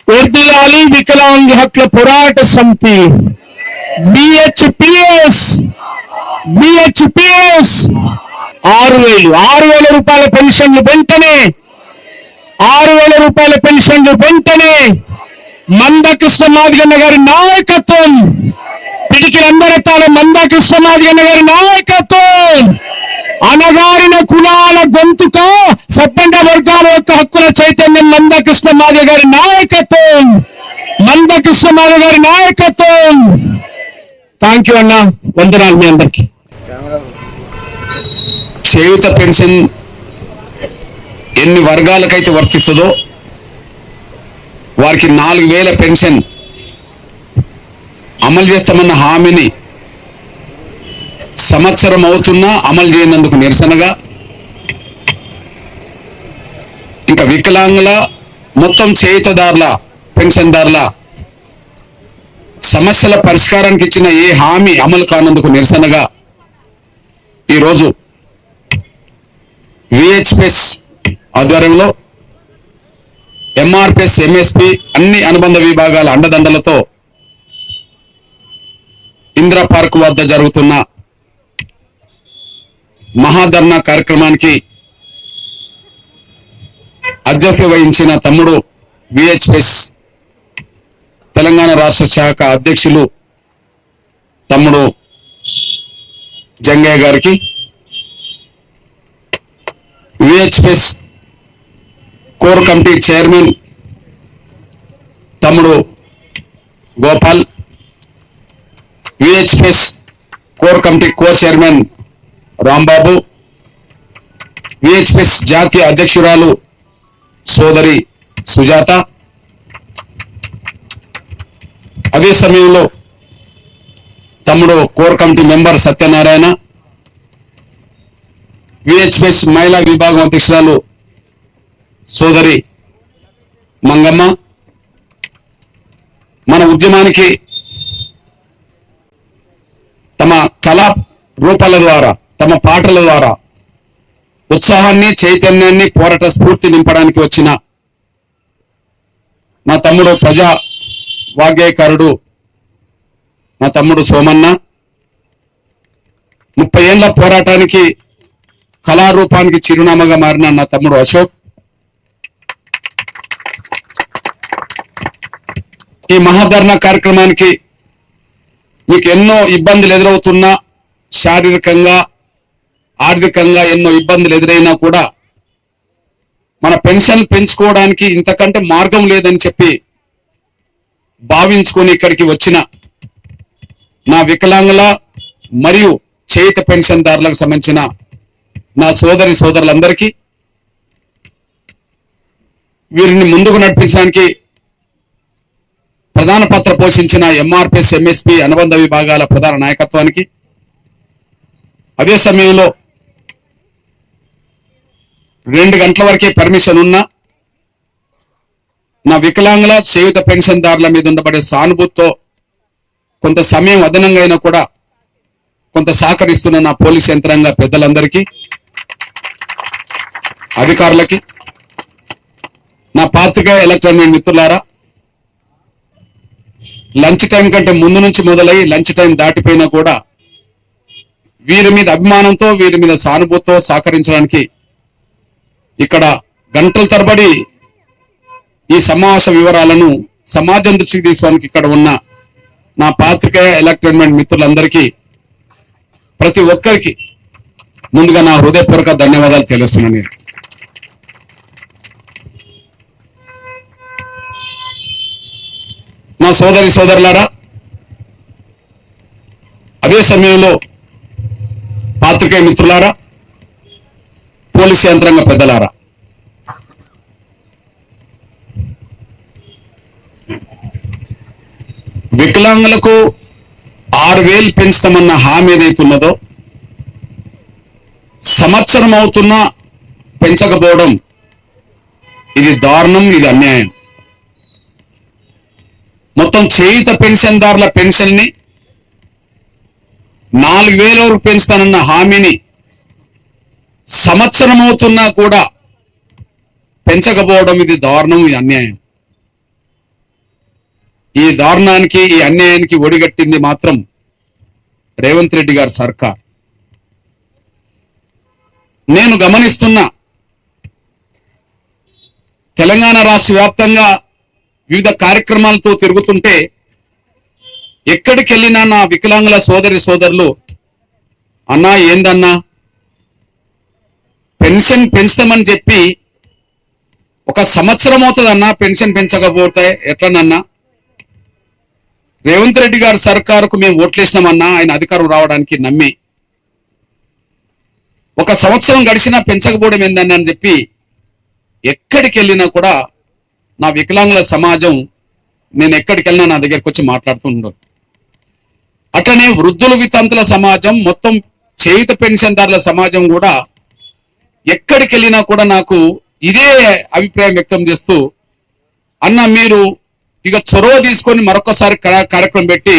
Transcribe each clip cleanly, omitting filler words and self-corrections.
వర్ధిల్లాలి వికలాంగ హక్కుల పోరాట సమితి బిహెచ్పిఎస్ 6,000 రూపాయల పెన్షన్లు వెంటనే 6,000 రూపాయల పెన్షన్లు వెంటనే మందకృష్ణ మాదిగన్న గారి నాయకత్వం, పిడికిలందరతాల మందకృష్ణ మాదిగన్న గారి నాయకత్వం, అనగారిన కులాల గొంతుక సబ్బండ వర్గాల యొక్క హక్కుల చైతన్యం మందకృష్ణ మాదిగ గారి నాయకత్వం, మందకృష్ణ మాదిగ గారి నాయకత్వం. థ్యాంక్ యూ అన్న, వందనాలు మీ అందరికి. చేయూత పెన్షన్ ఎన్ని వర్గాలకైతే వర్తిస్తుందో వారికి 4,000 పెన్షన్ అమలు చేస్తామన్న హామీని సంవత్సరం అవుతున్నా అమలు చేయనందుకు నిరసనగా ఇంకా వికలాంగుల మొత్తం చేయూతదారుల పెన్షన్దారుల సమస్యల పరిష్కారానికి ఇచ్చిన ఏ హామీ అమలు కానందుకు నిరసనగా ఈరోజు విహెచ్పిఎస్ ఆధ్వర్యంలో ఎంఆర్పిఎస్ ఎంఎస్పి అన్ని అనుబంధ విభాగాల అండదండలతో ఇందిరా పార్క్ వద్ద జరుగుతున్న మహాధర్నా కార్యక్రమానికి అధ్యక్షత వహించిన తమ్ముడు విహెచ్పిఎస్ తెలంగాణ రాష్ట్ర శాఖ అధ్యక్షులు తమ్ముడు జంగయ్య గారికి, విహెచ్పిఎస్ కోర్ కమిటీ చైర్మన్ తమ్ముడు Gopal, VHPS core committee co chairman Rambabu, VHPS జాతీయ అధ్యక్షురాలు సోదరి సుజాత, అదే సమయంలో తమ్ముడు core committee member Satyanarayana, VHPS మహిళా విభాగం అధ్యక్షురాలు సోదరి మంగమ్మ, మన ఉద్యమానికి తమ కళా రూపాల ద్వారా, తమ పాటల ద్వారా ఉత్సాహాన్ని, చైతన్యాన్ని, పోరాట స్ఫూర్తి నింపడానికి వచ్చిన నా తమ్ముడు ప్రజా వాగ్గేయకారుడు నా తమ్ముడు సోమన్న, 30 ఏళ్ల పోరాటానికి కళారూపానికి చిరునామాగా మారిన నా తమ్ముడు అశోక్, ఈ మహాధర్నా కార్యక్రమానికి మీకు ఎన్నో ఇబ్బందులు ఎదురవుతున్నా, శారీరకంగా ఆర్థికంగా ఎన్నో ఇబ్బందులు ఎదురైనా కూడా మన పెన్షన్ పెంచుకోవడానికి ఇంతకంటే మార్గం లేదని చెప్పి భావించుకొని ఇక్కడికి వచ్చిన నా వికలాంగుల మరియు చేయూత పెన్షన్దారులకు సంబంధించిన నా సోదరులందరికీ, వీరిని ముందుకు నడిపించడానికి ప్రధాన పాత్ర పోషించిన ఎంఆర్పిఎస్ ఎంఎస్పి అనుబంధ విభాగాల ప్రధాన నాయకత్వానికి, అదే సమయంలో 2 గంటల వరకే పర్మిషన్ ఉన్న నా వికలాంగుల చేయూత పెన్షన్దారుల మీద ఉండబడే సానుభూతితో కొంత సమయం అదనంగా అయినా కూడా కొంత సహకరిస్తున్న నా పోలీస్ యంత్రాంగ పెద్దలందరికీ, అధికారులకి, నా పాత్రికేయ ఎలక్ట్రానిక్ మిత్రులారా, లంచ్ టైం కంటే ముందు నుంచి మొదలై లంచ్ టైం దాటిపోయినా కూడా వీరి మీద అభిమానంతో, వీరి మీద సానుభూతితో సహకరించడానికి ఇక్కడ గంటల తరబడి ఈ సమావేశ వివరాలను సమాజం దృష్టికి తీసుకోవడానికి ఇక్కడ ఉన్న నా పాత్రికేయ ఎలక్ట్రానిక్ మిత్రులందరికీ, ప్రతి ఒక్కరికి ముందుగా నా హృదయపూర్వక ధన్యవాదాలు తెలుస్తున్నాను. నా సోదరులారా, అదే సమయంలో పాత్రికేయ మిత్రులారా, పోలీస్ యంత్రాంగ పెద్దలారా, వికలాంగులకు 6,000 పెంచుతామన్న హామీ ఏదైతున్నదో సంవత్సరం అవుతున్నా పెంచకపోవడం ఇది దారుణం, ఇది అన్యాయం. మొత్తం చేయూత పెన్షన్దారుల పెన్షన్ని 4,000 వరకు పెంచుతానన్న హామీని సంవత్సరం అవుతున్నా కూడా పెంచకపోవడం ఇది దారుణం, ఇది అన్యాయం. ఈ దారుణానికి, ఈ అన్యాయానికి ఒడిగట్టింది మాత్రం రేవంత్ రెడ్డి గారి సర్కార్. నేను గమనిస్తున్న తెలంగాణ రాష్ట్ర వ్యాప్తంగా వివిధ కార్యక్రమాలతో తిరుగుతుంటే ఎక్కడికి వెళ్ళినా నా వికలాంగుల సోదరి సోదరులు, అన్నా ఏందన్నా పెన్షన్ పెంచుతామని చెప్పి 1 సంవత్సరం అవుతుందన్నా పెన్షన్ పెంచకపోతే ఎట్లనన్నా, రేవంత్ రెడ్డి గారి సర్కారుకు మేము ఓట్లేసినామన్నా ఆయన అధికారం రావడానికి నమ్మి 1 సంవత్సరం గడిచినా పెంచకపోవడం ఏందన్నా అని చెప్పి ఎక్కడికి వెళ్ళినా కూడా నా వికలాంగుల సమాజం, నేను ఎక్కడికి వెళ్ళినా నా దగ్గరకు వచ్చి మాట్లాడుతూ ఉండదు. అట్లనే వృద్ధుల వితంతుల సమాజం, మొత్తం చేయుత పెన్షన్దారుల సమాజం కూడా ఎక్కడికి వెళ్ళినా కూడా నాకు ఇదే అభిప్రాయం వ్యక్తం చేస్తూ, అన్న మీరు ఇక చొరవ తీసుకొని మరొకసారి కార్యక్రమం పెట్టి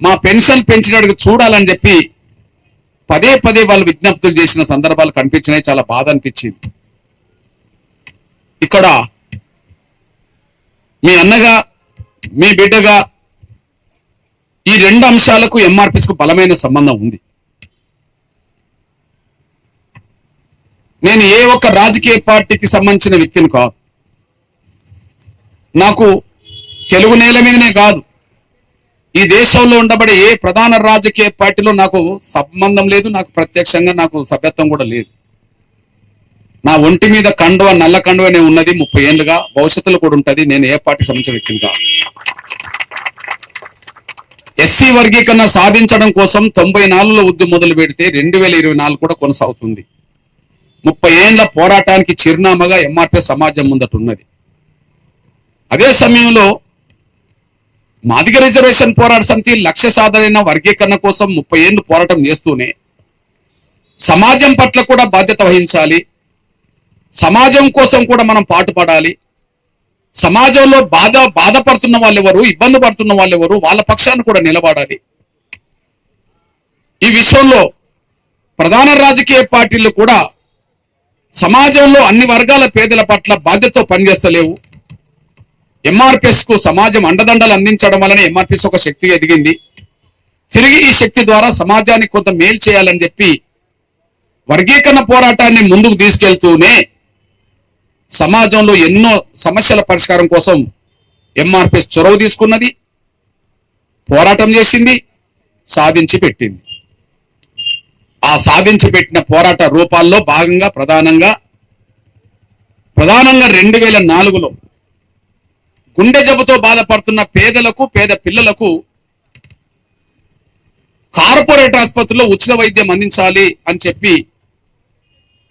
మా పెన్షన్ పెంచినట్టుగా చూడాలని చెప్పి పదే పదే వాళ్ళు విజ్ఞప్తులు చేసిన సందర్భాలు కనిపించినాయి. చాలా బాధ అనిపించింది. ఇక్కడ మీ అన్నగా, మీ బిడ్డగా ఈ 2 అంశాలకు ఎంఆర్పిఎస్కు బలమైన సంబంధం ఉంది. నేను ఏ ఒక్క రాజకీయ పార్టీకి సంబంధించిన వ్యక్తిని కాదు. నాకు తెలుగు నేల మీదనే కాదు, ఈ దేశంలో ఉండబడే ఏ ప్రధాన రాజకీయ పార్టీలో నాకు సంబంధం లేదు. నాకు ప్రత్యక్షంగా నాకు సభ్యత్వం కూడా లేదు. నా ఒంటి మీద కండువ, నల్ల కండువనే ఉన్నది 30 ఏళ్ళుగా, భవిష్యత్తులో కూడా ఉంటుంది. నేను ఏ పార్టీకి సంబంధించిన వ్యక్తిని కాదు. ఎస్సీ వర్గీకరణ సాధించడం కోసం 94లో ఉద్యమం మొదలు పెడితే 2024 కూడా కొనసాగుతుంది. 30 ఏళ్ల పోరాటానికి చిరునామాగా ఎంఆర్పిఎస్ సమాజం ముందట ఉన్నది. అదే సమయంలో మాదిగ రిజర్వేషన్ పోరాట సమితి లక్ష్య సాధన వర్గీకరణ కోసం 30 ఏళ్లు పోరాటం చేస్తూనే సమాజం పట్ల కూడా బాధ్యత వహించాలి, సమాజం కోసం కూడా మనం పాటుపడాలి, సమాజంలో బాధపడుతున్న వాళ్ళు ఎవరు, ఇబ్బంది పడుతున్న వాళ్ళు ఎవరు, వాళ్ళ పక్షాన్ని కూడా నిలబడాలి. ఈ విషయంలో ప్రధాన రాజకీయ పార్టీలు కూడా సమాజంలో అన్ని వర్గాల పేదల పట్ల బాధ్యతతో పనిచేస్తలేవు. ఎంఆర్పిఎస్ కు సమాజం అండదండలు అందించడం వలన ఎంఆర్పిఎస్ ఒక శక్తిగా ఎదిగింది. తిరిగి ఈ శక్తి ద్వారా సమాజానికి కొంత మేలు చేయాలని చెప్పి వర్గీకరణ పోరాటాన్ని ముందుకు తీసుకెళ్తూనే సమాజంలో ఎన్నో సమస్యల పరిష్కారం కోసం ఎంఆర్పిఎస్ చొరవ తీసుకున్నది, పోరాటం చేసింది, సాధించి పెట్టింది. ఆ సాధించి పెట్టిన పోరాట రూపాల్లో భాగంగా ప్రధానంగా 2004లో గుండె జబ్బుతో బాధపడుతున్న పేదలకు, పేద పిల్లలకు కార్పొరేట్ ఆసుపత్రిలో ఉచిత వైద్యం అందించాలి అని చెప్పి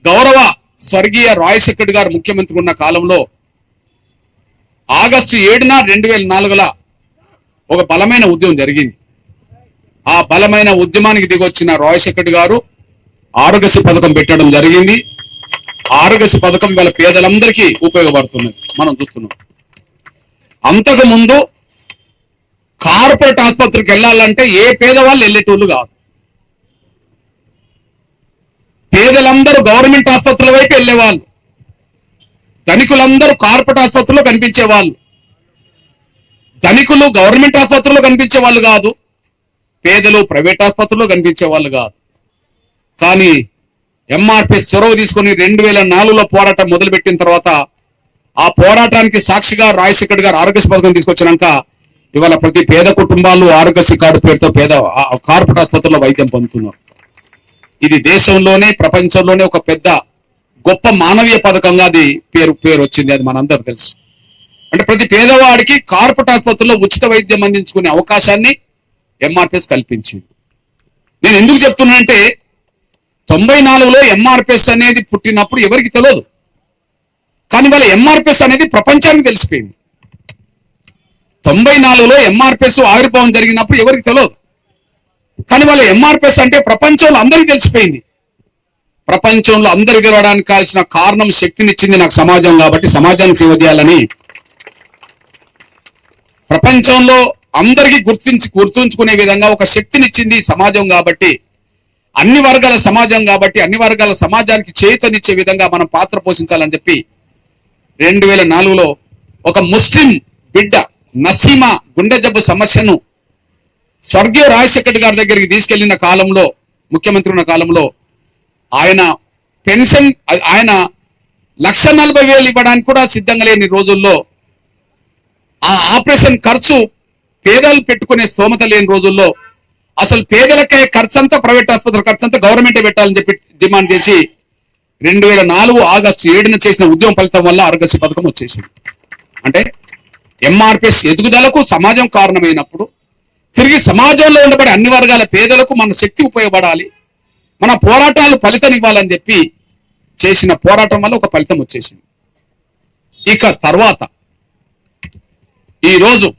గౌరవ స్వర్గీయ రాజశేఖర్ గారు ముఖ్యమంత్రి ఉన్న కాలంలో ఆగస్టు 7న 2004లో ఒక బలమైన ఉద్యమం జరిగింది. ఆ బలమైన ఉద్యమానికి దిగొచ్చిన రాజశేఖర్ గారు ఆరోగ్యశ్రీ పథకం పెట్టడం జరిగింది. ఆరోగ్యశ్రీ పథకం వాళ్ళ పేదలందరికీ ఉపయోగపడుతున్నది, మనం చూస్తున్నాం. అంతకు ముందు కార్పొరేట్ ఆసుపత్రికి వెళ్ళాలంటే ఏ పేదవాళ్ళు వెళ్ళేటోళ్ళు కాదు. పేదలందరూ గవర్నమెంట్ ఆసుపత్రుల వైపు వెళ్ళేవాళ్ళు, ధనికులందరూ కార్పొరేట్ ఆసుపత్రిలో కనిపించేవాళ్ళు. ధనికులు గవర్నమెంట్ ఆసుపత్రిలో కనిపించే వాళ్ళు కాదు, పేదలు ప్రైవేట్ ఆసుపత్రిలో కనిపించే వాళ్ళు కాదు. కానీ ఎంఆర్పిఎస్ చొరవ తీసుకొని 2004లో పోరాటం మొదలుపెట్టిన తర్వాత ఆ పోరాటానికి సాక్షిగా రాజశేఖర్ గారు ఆరోగ్యశ్రీ పథకం తీసుకొచ్చినాక ఇవాళ ప్రతి పేద కుటుంబాలు ఆరోగ్యశ్రీ కార్డు పేరుతో కార్పొరేట్ ఆసుపత్రిలో వైద్యం పొందుతున్నారు. ఇది దేశంలోనే, ప్రపంచంలోనే ఒక పెద్ద గొప్ప మానవీయ పథకంగా అది పేరు వచ్చింది. అది మనందరూ తెలుసు. అంటే ప్రతి పేదవాడికి కార్పొరేట్ ఆసుపత్రిలో ఉచిత వైద్యం అందించుకునే అవకాశాన్ని ఎంఆర్పిఎస్ కల్పించింది. నేను ఎందుకు చెప్తున్నానంటే 94లో ఎంఆర్పిఎస్ అనేది పుట్టినప్పుడు ఎవరికి తెలియదు, కానీ వాళ్ళ ఎంఆర్పిఎస్ అనేది ప్రపంచానికి తెలిసిపోయింది. 94లో ఎంఆర్పిఎస్ ఆవిర్భావం జరిగినప్పుడు ఎవరికి తెలియదు, కానీ వాళ్ళ ఎంఆర్పిఎస్ అంటే ప్రపంచంలో అందరికీ తెలిసిపోయింది. ప్రపంచంలో అందరికి తెలవడానికి కావాల్సిన కారణం, శక్తినిచ్చింది నాకు సమాజం కాబట్టి సమాజానికి సేవ చేయాలని ప్రపంచంలో అందరికీ గుర్తుంచుకునే విధంగా ఒక శక్తినిచ్చింది సమాజం కాబట్టి, అన్ని వర్గాల సమాజం కాబట్టి అన్ని వర్గాల సమాజానికి చేతనిచ్చే విధంగా మనం పాత్ర పోషించాలని చెప్పి 2004లో ఒక ముస్లిం బిడ్డ, నసీమా గుండె జబ్బు సమస్యను స్వర్గీయ రాజశేఖర్ గారి దగ్గరికి తీసుకెళ్లిన కాలంలో, ముఖ్యమంత్రి ఉన్న కాలంలో ఆయన పెన్షన్ ఆయన 1,40,000 ఇవ్వడానికి కూడా సిద్ధంగా లేని రోజుల్లో, ఆ ఆపరేషన్ ఖర్చు పేదలు పెట్టుకునే స్తోమత లేని రోజుల్లో అసలు పేదలకే ఖర్చు అంతా, ప్రైవేట్ ఆసుపత్రి ఖర్చు అంతా గవర్నమెంటే పెట్టాలని చెప్పి డిమాండ్ చేసి 2004 ఆగస్టు 7న చేసిన ఉద్యమం ఫలితం వల్ల ఆరోగ్యశ్రీ పథకం వచ్చేసింది. అంటే ఎంఆర్పిఎస్ ఎదుగుదలకు సమాజం కారణమైనప్పుడు తిరిగి సమాజంలో ఉండబడే అన్ని వర్గాల పేదలకు మన శక్తి ఉపయోగపడాలి, మన పోరాటాలు ఫలితం ఇవ్వాలని చెప్పి చేసిన పోరాటం వల్ల ఒక ఫలితం వచ్చేసింది. ఇక తర్వాత ఈరోజు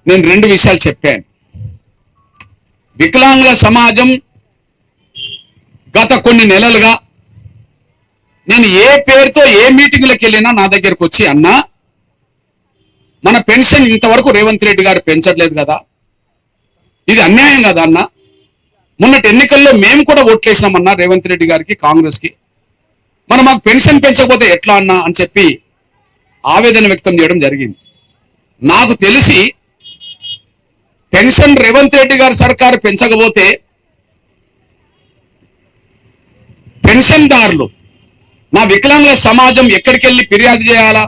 నేను 2 విషయాలు చెప్పాను. వికలాంగుల సమాజం గత కొన్ని నెలలుగా నేను ఏ పేరుతో ఏ మీటింగ్లకు వెళ్ళినా నా దగ్గరకు వచ్చి, అన్నా మన పెన్షన్ ఇంతవరకు రేవంత్ రెడ్డి గారు పెంచట్లేదు కదా, ఇది అన్యాయం కదా అన్న, మొన్నటి ఎన్నికల్లో మేము కూడా ఓట్లేసినామన్నా రేవంత్ రెడ్డి గారికి, కాంగ్రెస్ కి, మరి మాకు పెన్షన్ పెంచకపోతే ఎట్లా అన్నా అని చెప్పి ఆవేదన వ్యక్తం చేయడం జరిగింది. నాకు తెలిసి పెన్షన్ రేవంత్ రెడ్డి గారి సర్కారు పెంచకపోతే పెన్షన్దారులు, నా వికలాంగుల సమాజం ఎక్కడికి వెళ్ళి ఫిర్యాదు చేయాలా?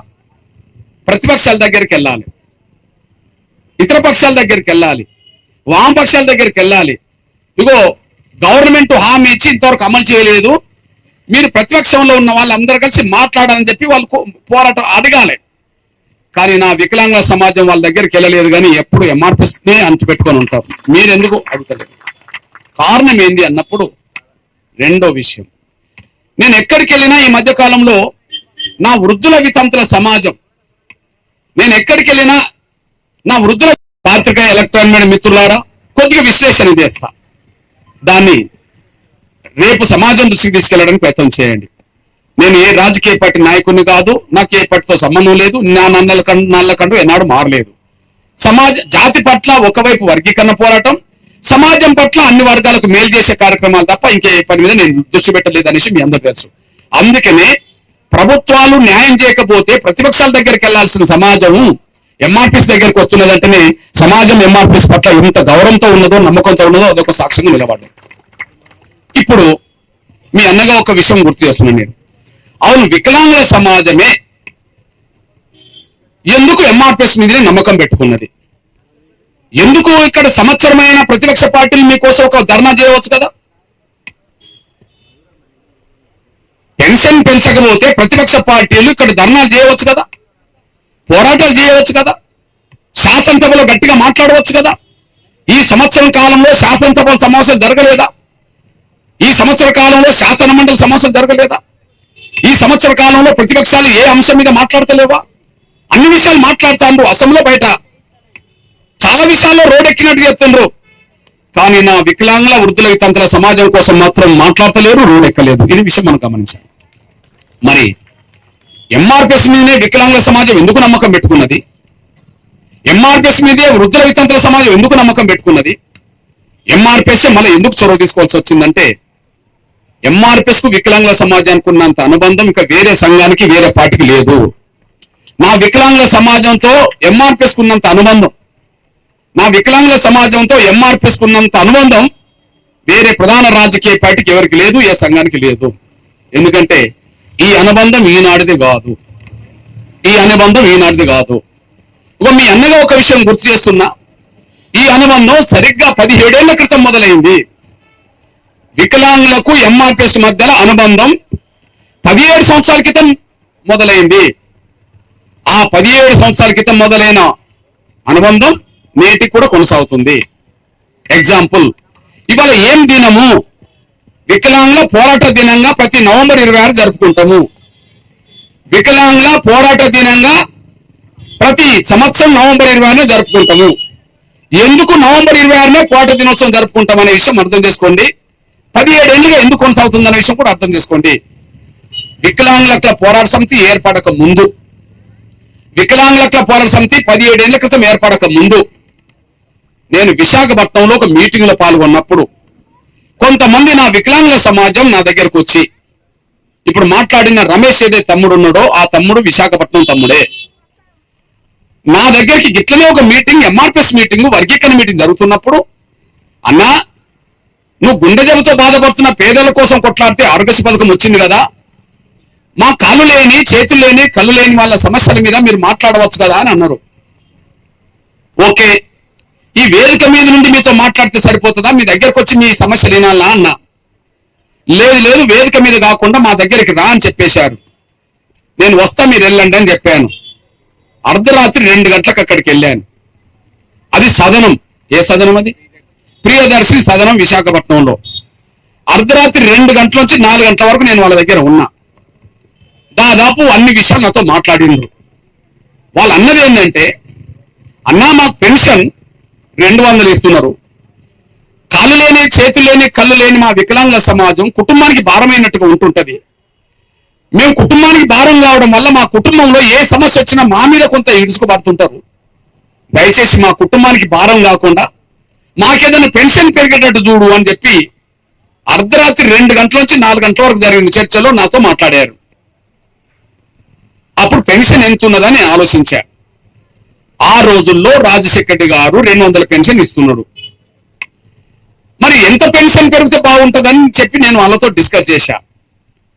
ప్రతిపక్షాల దగ్గరికి వెళ్ళాలి, ఇతర పక్షాల దగ్గరికి వెళ్ళాలి, వామపక్షాల దగ్గరికి వెళ్ళాలి. ఇగో గవర్నమెంట్ హామీ ఇచ్చి ఇంతవరకు అమలు చేయలేదు, మీరు ప్రతిపక్షంలో ఉన్న వాళ్ళందరూ కలిసి మాట్లాడాలని చెప్పి వాళ్ళు పోరాటం అడగాలి. కానీ నా వికలాంగుల సమాజం వాళ్ళ దగ్గరికి వెళ్ళలేదు, కానీ ఎప్పుడు ఎంఆర్పిఎస్నే అంటుపెట్టుకొని ఉంటారు. మీరెందుకు అడుగుతలేదు? కారణం ఏంది అన్నప్పుడు, రెండో విషయం, నేను ఎక్కడికి వెళ్ళినా ఈ మధ్య కాలంలో నా వృద్ధుల వితంతుల సమాజం, నేను ఎక్కడికి వెళ్ళినా నా వృద్ధుల పాత్రికేయ ఎలక్ట్రానిక్ మీడియా మిత్రులారా కొద్దిగా విశ్లేషణ చేస్తా, దాన్ని రేపు సమాజం దృష్టికి తీసుకెళ్లడానికి ప్రయత్నం చేయండి. నేను ఏ రాజకీయ పార్టీ నాయకుడిని కాదు, నాకు ఏ పార్టీతో సంబంధం లేదు, నా నల్లకంటూ ఎన్నాడు మారలేదు. జాతి పట్ల ఒకవైపు వర్గీకరణ పోరాటం, సమాజం పట్ల అన్ని వర్గాలకు మేలు చేసే కార్యక్రమాలు తప్ప ఇంకే పని మీద నేను దృష్టి పెట్టలేదు అనేసి మీ అందరూ తెలుసు. అందుకనే ప్రభుత్వాలు న్యాయం చేయకపోతే ప్రతిపక్షాల దగ్గరికి వెళ్లాల్సిన సమాజం ఎంఆర్పిఎస్ దగ్గరికి వస్తున్నదంటేనే సమాజం ఎంఆర్పిఎస్ పట్ల ఎంత గౌరవంతో ఉన్నదో, నమ్మకంతో ఉన్నదో అదొక సాక్ష్యంగా నిలబడ్డాయి. ఇప్పుడు మీ అన్నగా ఒక విషయం గుర్తు చేస్తున్నాను నేను. అవును, వికలాంగుల సమాజమే ఎందుకు ఎంఆర్పిఎస్ మీదనే నమ్మకం పెట్టుకున్నది? ఎందుకు ఇక్కడ సంవత్సరమైన ప్రతిపక్ష పార్టీలు మీకోసం ఒక ధర్నా చేయవచ్చు కదా? పెన్షన్ పెంచకపోతే ప్రతిపక్ష పార్టీలు ఇక్కడ ధర్నాలు చేయవచ్చు కదా, పోరాటాలు చేయవచ్చు కదా, శాసనసభలో గట్టిగా మాట్లాడవచ్చు కదా. ఈ సంవత్సరం కాలంలో శాసనసభ సమావేశాలు జరగలేదా? ఈ సంవత్సర కాలంలో శాసన మండలి సమావేశాలు జరగలేదా? ఈ సంవత్సర కాలంలో ప్రతిపక్షాలు ఏ అంశం మీద మాట్లాడతలేవా? అన్ని విషయాలు మాట్లాడుతాండ్రు, అసెంబ్లీలో బయట చాలా విషయాల్లో రోడ్డెక్కినట్టు చెప్తుండ్రు. కానీ నా వికలాంగుల వృద్ధుల వితంతుల సమాజం కోసం మాత్రం మాట్లాడతలేరు, రోడ్డెక్కలేదు. ఇది విషయం మనం గమనించాలి. మరి ఎంఆర్పిఎస్ మీదనే వికలాంగుల సమాజం ఎందుకు నమ్మకం పెట్టుకున్నది? ఎంఆర్పిఎస్ మీదే వృద్ధుల వితంతుల సమాజం ఎందుకు నమ్మకం పెట్టుకున్నది? ఎంఆర్పిఎస్ మళ్ళీ ఎందుకు చొరవ తీసుకోవాల్సి వచ్చిందంటే, ఎంఆర్పిఎస్ కు వికలాంగుల సమాజానికి ఉన్నంత అనుబంధం ఇంకా వేరే సంఘానికి, వేరే పార్టీకి లేదు. నా వికలాంగుల సమాజంతో ఎంఆర్పిఎస్ కు ఉన్నంత అనుబంధం, నా వికలాంగుల సమాజంతో ఎంఆర్పిఎస్ కు ఉన్నంత అనుబంధం వేరే ప్రధాన రాజకీయ పార్టీకి ఎవరికి లేదు, ఏ సంఘానికి లేదు. ఎందుకంటే ఈ అనుబంధం ఈనాటిది కాదు, ఈ అనుబంధం ఈనాటిది కాదు. మీ అన్నగా ఒక విషయం గుర్తు చేస్తున్నా, ఈ అనుబంధం సరిగ్గా 17 ఏళ్ల క్రితం మొదలైంది. వికలాంగులకు ఎంఆర్పిఎస్ మధ్య అనుబంధం 17 సంవత్సరాల క్రితం మొదలైంది. ఆ 17 సంవత్సరాల క్రితం మొదలైన అనుబంధం నేటికి కూడా కొనసాగుతుంది. ఎగ్జాంపుల్, ఇవాళ ఏం దినము? వికలాంగుల పోరాట దినంగా ప్రతి నవంబర్ 26 జరుపుకుంటాము. వికలాంగుల పోరాట దినంగా ప్రతి సంవత్సరం నవంబర్ 26 జరుపుకుంటాము. ఎందుకు నవంబర్ 26 పోరాట దినోత్సవం జరుపుకుంటాం అనే విషయం అర్థం చేసుకోండి. 17 ఏళ్ళుగా ఎందుకు కొనసాగుతుంది అనే విషయం కూడా అర్థం చేసుకోండి. వికలాంగుల పోరాట సమితి ఏర్పడక ముందు, వికలాంగుల పోరాట సమితి 17 ఏళ్ల క్రితం ఏర్పడక ముందు నేను విశాఖపట్నంలో ఒక మీటింగ్ లో పాల్గొన్నప్పుడు కొంతమంది నా వికలాంగుల సమాజం నా దగ్గరకు వచ్చి, ఇప్పుడు మాట్లాడిన రమేష్ ఏదైతే తమ్ముడు ఉన్నాడో ఆ తమ్ముడు విశాఖపట్నం తమ్ముడే, నా దగ్గరికి గిట్లనే ఒక మీటింగ్, ఎంఆర్పిఎస్ మీటింగ్, వర్గీకరణ మీటింగ్ జరుగుతున్నప్పుడు, అన్నా నువ్వు గుండె జబ్బుతో బాధపడుతున్న పేదల కోసం కొట్లాడితే ఆరోగ్యశ్రీ పథకం వచ్చింది కదా, మా కాళ్ళు లేని, చేతులు లేని, కళ్ళు లేని వాళ్ళ సమస్యల మీద మీరు మాట్లాడవచ్చు కదా అని అన్నారు. ఓకే, ఈ వేదిక మీద నుండి మీతో మాట్లాడితే సరిపోతుందా, మీ దగ్గరకు వచ్చి మీ సమస్యలు వినాలా అన్నా. లేదు లేదు, వేదిక మీద కాకుండా మా దగ్గరికి రా అని చెప్పేశారు. నేను వస్తా, మీరు వెళ్ళండి అని చెప్పాను. అర్ధరాత్రి 2 గంటలకు అక్కడికి వెళ్ళాను. అది సదనం. ఏ సదనం అది? ప్రియదర్శిని సదనం, విశాఖపట్నంలో. అర్ధరాత్రి 2 గంటల నుంచి 4 గంటల వరకు నేను వాళ్ళ దగ్గర ఉన్నా. దాదాపు అన్ని విషయాలు నాతో మాట్లాడిండ్రు. వాళ్ళు అన్నది ఏంటంటే, అన్నా మాకు పెన్షన్ 200 ఇస్తున్నారు, కాళ్ళు లేని, చేతులు లేని, కళ్ళు లేని మా వికలాంగ సమాజం కుటుంబానికి భారమైనట్టుగా ఉంటుంటది. మేము కుటుంబానికి భారం కావడం వల్ల మా కుటుంబంలో ఏ సమస్య వచ్చినా మా మీద కొంత ఇడుచుకుపడుతుంటారు. దయచేసి మా కుటుంబానికి భారం కాకుండా మాకేదైనా పెన్షన్ పెరిగేటట్టు చూడు అని చెప్పి అర్ధరాత్రి 2 గంటల నుంచి 4 గంటల వరకు జరిగిన చర్చలో నాతో మాట్లాడారు. అప్పుడు పెన్షన్ ఎంత ఉన్నదని ఆలోచించా. ఆ రోజుల్లో రాజశేఖర రెడ్డి గారు 200 పెన్షన్ ఇస్తున్నాడు. మరి ఎంత పెన్షన్ పెరిగితే బాగుంటుందని చెప్పి నేను వాళ్ళతో డిస్కస్ చేశా.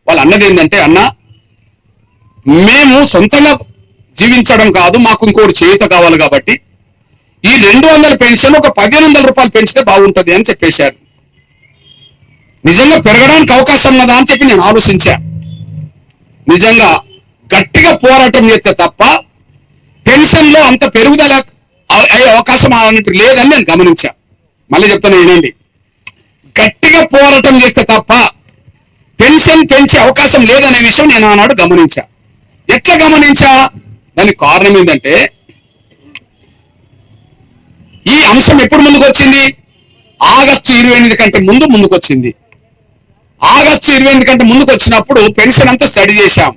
వాళ్ళు అన్నది ఏంటంటే, అన్నా మేము సొంతంగా జీవించడం కాదు, మాకు ఇంకోటి చేయూత కావాలి కాబట్టి ఈ 200 పెన్షన్ ఒక 1500 రూపాయలు పెంచితే బాగుంటుంది అని చెప్పేశారు. నిజంగా పెరగడానికి అవకాశం ఉన్నదా అని చెప్పి నేను ఆలోచించా. నిజంగా గట్టిగా పోరాటం చేస్తే తప్ప పెన్షన్ లో అంత పెరుగుదల అయ్యే అవకాశం లేదని నేను గమనించా. మళ్ళీ చెప్తాను వినండి, గట్టిగా పోరాటం చేస్తే తప్ప పెన్షన్ పెంచే అవకాశం లేదనే విషయం నేను ఆనాడు గమనించా. ఎట్లా గమనించా? దానికి కారణం ఏంటంటే, ఈ అంశం ఎప్పుడు ముందుకు వచ్చింది? ఆగస్టు 28 కంటే ముందుకు వచ్చింది. ఆగస్టు 28 కంటే ముందుకు వచ్చినప్పుడు పెన్షన్ అంతా స్టడీ చేశాం.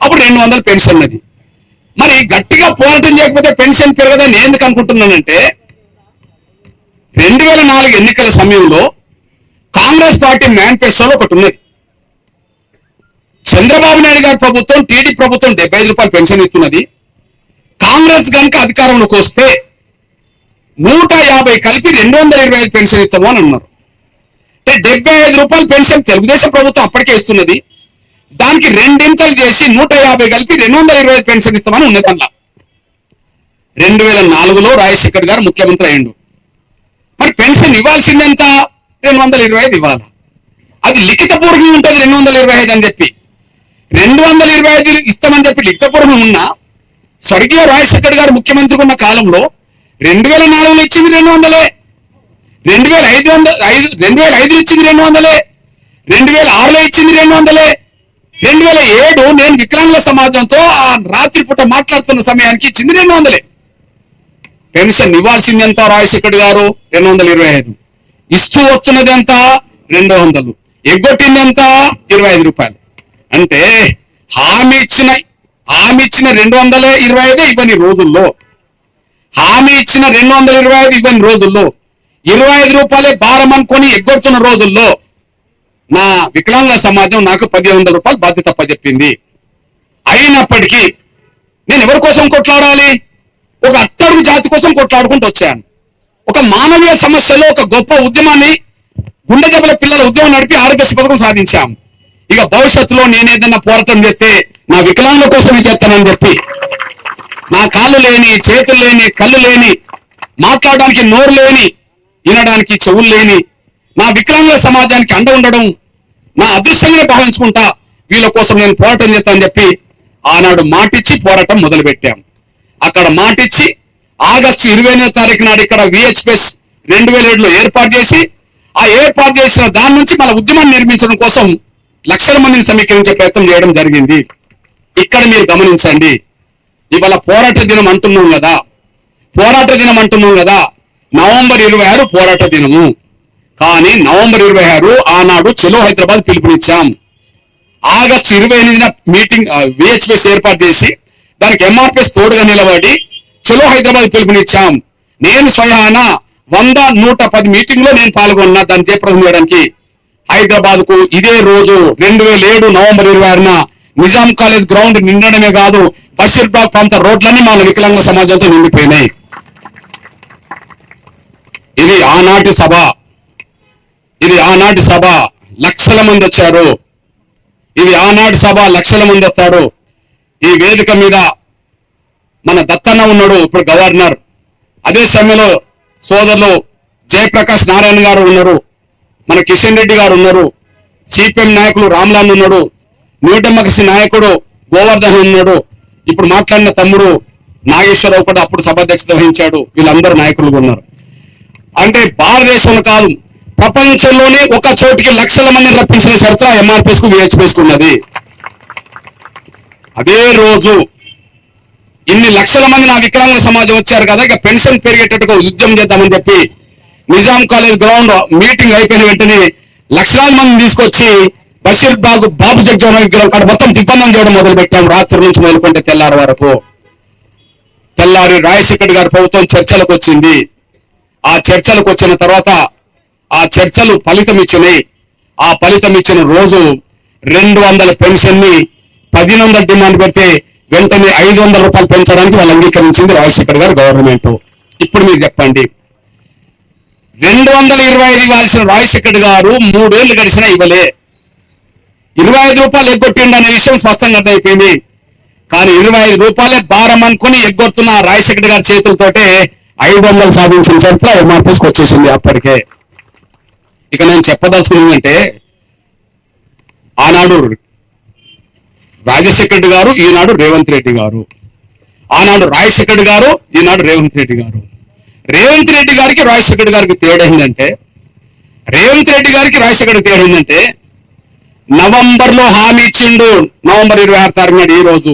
అప్పుడు 200 పెన్షన్ అది. మరి గట్టిగా పోరాటం చేయకపోతే పెన్షన్ పెరగదని నేను ఎందుకు అనుకుంటున్నానంటే, 2004 ఎన్నికల సమయంలో కాంగ్రెస్ పార్టీ మేనిఫెస్టోలో ఒకటి ఉన్నది. చంద్రబాబు నాయుడు గారి ప్రభుత్వం, టీడీ ప్రభుత్వం 75 రూపాయలు పెన్షన్ ఇస్తున్నది. కాంగ్రెస్ కనుక అధికారంలోకి వస్తే 150 కలిపి 225 పెన్షన్ ఇస్తాము అని అన్నారు. అంటే 75 రూపాయలు పెన్షన్ తెలుగుదేశం ప్రభుత్వం అప్పటికే ఇస్తున్నది. దానికి 2 చేసి 150 కలిపి 225 పెన్షన్ ఇస్తామని ఉన్నది. అలా 2004లో రాజశేఖర్ గారు ముఖ్యమంత్రి అయ్యిండు. మరి పెన్షన్ ఇవ్వాల్సిందెంత? 225 ఇవ్వాలి. అది లిఖితపూర్వకంగా ఉంటుంది 225 అని చెప్పి. 225 ఇస్తామని చెప్పి లిఖితపూర్వకం ఉన్నా స్వర్గీయ రాజశేఖర్ గారు ముఖ్యమంత్రి ఉన్న కాలంలో 2004లో ఇచ్చింది 200, 2005 ఇచ్చింది 200, 2006లో ఇచ్చింది 200, 2007 నేను వికలాంగుల సమాజంతో ఆ రాత్రిపూట మాట్లాడుతున్న సమయానికి ఇచ్చింది 200. పెన్షన్ ఇవ్వాల్సింది ఎంత? రాజశేఖర్ గారు 225 ఇస్తూ వస్తున్నది ఎంత? 200. ఎగ్గొట్టింది ఎంత? 25 రూపాయలు. అంటే హామీ ఇచ్చిన 225 ఇవ్వని రోజుల్లో, హామీ ఇచ్చిన 225 ఇవ్వని రోజుల్లో 25 రూపాయలే భారం అనుకొని ఎగ్గొడుతున్న రోజుల్లో నా వికలాంగుల సమాజం నాకు 1500 రూపాయలు బాధ్యత అప్పచెప్పింది. అయినప్పటికీ నేను ఎవరి కోసం కొట్లాడాలి? ఒక అట్టడుగు జాతి కోసం కొట్లాడుకుంటూ వచ్చాను. ఒక మానవీయ సమస్యలో ఒక గొప్ప ఉద్యమాన్ని, గుండె జబ్బుల పిల్లల ఉద్యమం నడిపి ఆరోగ్యశ్రీ పథకం సాధించాం. ఇక భవిష్యత్తులో నేను ఏదైనా పోరాటం చేస్తే నా వికలాంగుల కోసమే చేస్తానని చెప్పి, నా కాళ్ళు లేని, చేతులు లేని, కళ్ళు లేని, మాట్లాడడానికి నోరు లేని, వినడానికి చెవులు లేని నా వికలాంగుల సమాజానికి అండ ఉండడం నా అదృష్టంగా భావించుకుంటా. వీళ్ళ కోసం నేను పోరాటం చేస్తానని చెప్పి ఆనాడు మాటిచ్చి పోరాటం మొదలు పెట్టాం. అక్కడ మాటిచ్చి ఆగస్టు 28వ తారీఖు నాడు ఇక్కడ VHPS 2007లో ఏర్పాటు చేసి, ఆ ఏర్పాటు చేసిన దాని నుంచి మన ఉద్యమాన్ని నిర్మించడం కోసం లక్షల మందిని సమీకరించే ప్రయత్నం చేయడం జరిగింది. ఇక్కడ మీరు గమనించండి, ఇవాళ పోరాట దినం అంటున్నాం కదా, నవంబర్ 26 పోరాట దినము. కానీ నవంబర్ 26 ఆనాడు చలో హైదరాబాద్ పిలుపునిచ్చాం. ఆగస్టు 28న మీటింగ్ VHPS ఏర్పాటు చేసి దానికి MRPS తోడుగా నిలబడి చలో హైదరాబాద్ పిలుపునిచ్చాం. నేను స్వయాన 100-110 మీటింగ్ లో నేను పాల్గొన్నా దాన్ని జయప్రదం చేయడానికి. హైదరాబాద్ కు ఇదే రోజు 2007 నవంబర్ 26న నిజాం కాలేజ్ గ్రౌండ్ నిండడమే కాదు, బషీర్బాగ్ ప్రాంత రోడ్లన్నీ మన వికలాంగ సమాజంతో నిండిపోయినాయి. ఇది ఆనాటి సభ, ఇది ఆనాటి సభ, లక్షల మంది వచ్చారు. ఇది ఆనాటి సభ, లక్షల మంది వస్తారు. ఈ వేదిక మీద మన దత్తన్న ఉన్నాడు, ఇప్పుడు గవర్నర్. అదే సమయంలో సోదరులు జయప్రకాష్ నారాయణ గారు ఉన్నారు, మన కిషన్ రెడ్డి గారు ఉన్నారు, సిపిఎం నాయకులు రామ్లాన్ ఉన్నాడు, న్యూ డెమోక్రసీ నాయకుడు గోవర్ధన్ ఉన్నాడు, ఇప్పుడు మాట్లాడిన తమ్ముడు నాగేశ్వరరావు కూడా అప్పుడు సభాధ్యక్షత వహించాడు. వీళ్ళందరూ నాయకులు ఉన్నారు. అంటే భారతదేశంలో కాదు, ప్రపంచంలోనే ఒక చోటికి లక్షల మందిని రప్పించిన చరిత్ర ఎంఆర్పిఎస్ కు విహెచ్పిఎస్ ఉన్నది. అదే రోజు ఇన్ని లక్షల మంది నా వికలాంగ సమాజం వచ్చారు కదా, ఇక పెన్షన్ పెరిగేటట్టుగా ఉద్యమం చేద్దామని చెప్పి నిజాం కాలేజ్ గ్రౌండ్ మీటింగ్ అయిపోయిన వెంటనే లక్షలాది మందిని తీసుకొచ్చి బషీర్బాగ్ బాబు జగ్జీవన్ విగ్రహం కాడ మొత్తం దిగ్బంధం చేయడం మొదలు పెట్టాం. రాత్రి నుంచి మొదలుకుంటే తెల్లారి వరకు. తెల్లారి రాజశేఖర్ గారి ప్రభుత్వం చర్చలకు వచ్చింది. ఆ చర్చలకు వచ్చిన తర్వాత ఆ చర్చలు ఫలితం ఇచ్చినాయి. ఆ ఫలితం ఇచ్చిన రోజు 200 పెన్షన్ ని 1100 డిమాండ్ పెడితే వెంటనే 500 రూపాయలు పెంచడానికి వాళ్ళు అంగీకరించింది రాజశేఖర్ గారు గవర్నమెంట్. ఇప్పుడు మీరు చెప్పండి, 225 ఇవ్వాల్సిన రాజశేఖర్ గారు 3 ఏళ్లు గడిచినా ఇవ్వలే. 25 రూపాయలు ఎగ్గొట్టిండు అనే విషయం స్పష్టంగా అర్థమైపోయింది. కానీ 25 రూపాయలే భారం అనుకుని ఎగ్గొడుతున్న రాజశేఖర్ గారి చేతులతోటే 500 సాధించిన చరిత్ర ఎంఆర్పిఎస్కి వచ్చేసింది అప్పటికే. ఇక నేను చెప్పదలుచుకున్నది అంటే, ఆనాడు రాజశేఖర్ గారు, ఈనాడు రేవంత్ రెడ్డి గారు. ఆనాడు రాజశేఖర్ గారు, ఈనాడు రేవంత్ రెడ్డి గారు. రేవంత్ రెడ్డి గారికి రాజశేఖర్ గారికి తేడా ఏంటంటే, రేవంత్ రెడ్డి గారికి రాజశేఖర్ తేడా ఏంటంటే, నవంబర్లో హామీ ఇచ్చిండు. నవంబర్ 26 తారీఖు నాడు, ఈ రోజు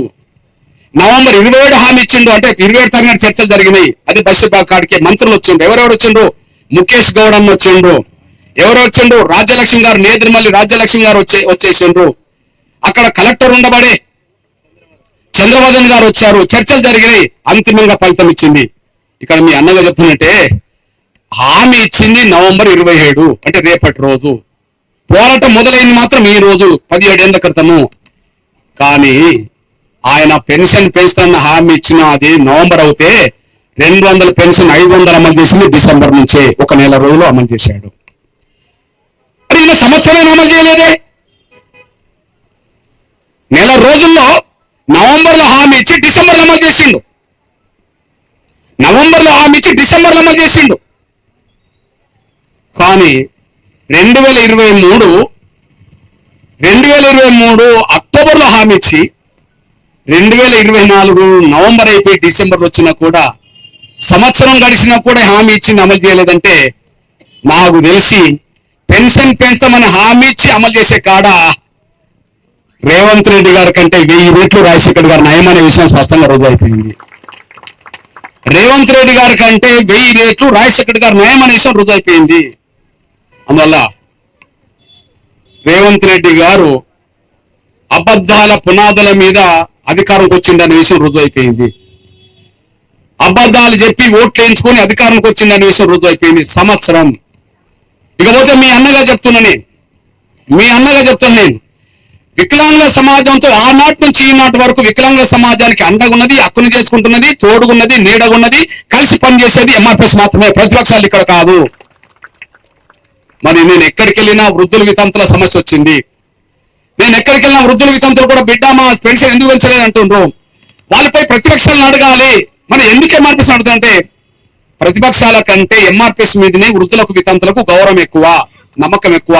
నవంబర్ 27 హామీ ఇచ్చిండు. అంటే 27 తారీఖు నాడు చర్చలు జరిగినాయి. అది బషీర్బాగ్ కాడికి మంత్రులు వచ్చిండ్రు. ఎవరెవరు వచ్చిండ్రు? ముఖేష్ గౌడ్ అన్న వచ్చిండ్రు. ఎవరు వచ్చిండ్రు? రాజ్యలక్ష్మి గారు, నేదురుమల్లి రాజ్యలక్ష్మి గారు వచ్చేసిండ్రు. అక్కడ కలెక్టర్ ఉండబడే చంద్రవర్ధన్ గారు వచ్చారు. చర్చలు జరిగినాయి. అంతిమంగా ఫలితం ఇచ్చింది. ఇక్కడ మీ అన్నగా చెప్తున్నట్టే, హామీ ఇచ్చింది నవంబర్ 27, అంటే రేపటి రోజు. పోరాటం మొదలైంది మాత్రం ఈ రోజు 17 ఏళ్ల క్రితము. కానీ ఆయన పెన్షన్ పెంచుతున్న హామీ ఇచ్చిన అది నవంబర్ అవుతే 200 పెన్షన్ 500 అమలు చేసింది డిసెంబర్ నుంచే. 1 నెల రోజులు అమలు చేశాడు. మరి ఈయన సంవత్సరం అమలు చేయలేదే. నెల రోజుల్లో నవంబర్లో హామీ ఇచ్చి డిసెంబర్లో అమలు చేసిండు. నవంబర్లో హామీ ఇచ్చి డిసెంబర్లో అమలు చేసిండు. కానీ 2023 అక్టోబర్లో హామీ ఇచ్చి 2024 నవంబర్ అయిపోయి డిసెంబర్ వచ్చినా కూడా, సంవత్సరం గడిచినా కూడా హామీ ఇచ్చింది అమలు చేయలేదంటే, నాకు తెలిసి పెన్షన్ పెంచుతామని హామీ ఇచ్చి అమలు చేసే కాడ రేవంత్ రెడ్డి గారి కంటే 1000 రెట్లు రాజశేఖర్ గారు నయమనే విషయం స్పష్టంగా రుజువు అయిపోయింది. రేవంత్ రెడ్డి గారి కంటే 1000 రెట్లు రాజశేఖర్ గారు నయమనే విషయం రుజువు అయిపోయింది. అందువల్ల రేవంత్ రెడ్డి గారు అబద్ధాల పునాదుల మీద అధికారంకి వచ్చిందనే విషయం రుజువు అయిపోయింది. అబద్ధాలు చెప్పి ఓట్లు వేయించుకొని అధికారంకి వచ్చిందనే విషయం రుజువు అయిపోయింది. సంవత్సరం. ఇకపోతే మీ అన్నగా చెప్తున్నాను నేను, వికలాంగుల సమాజంతో ఆనాటి నుంచి ఈనాటి వరకు వికలాంగుల సమాజానికి అండగున్నది, హక్కును చేసుకుంటున్నది, తోడుగున్నది, నీడగున్నది, కలిసి పనిచేసేది ఎంఆర్పిఎస్ మాత్రమే. ప్రతిపక్షాలు ఇక్కడ కాదు. మరి నేను ఎక్కడికి వెళ్ళినా వృద్ధుల వితంతుల సమస్య వచ్చింది. నేను ఎక్కడికి వెళ్ళినా వృద్ధుల వితంతులు కూడా, బిడ్డ మా పెన్షన్ ఎందుకు పెంచలేదు అంటుండ్రు. వాళ్ళపై ప్రతిపక్షాలను అడగాలి. మరి ఎందుకు ఎంఆర్పిఎస్ అడుగుతుందంటే, ప్రతిపక్షాల కంటే ఎంఆర్పిఎస్ మీదనే వృద్ధులకు వితంతులకు గౌరవం ఎక్కువ, నమ్మకం ఎక్కువ.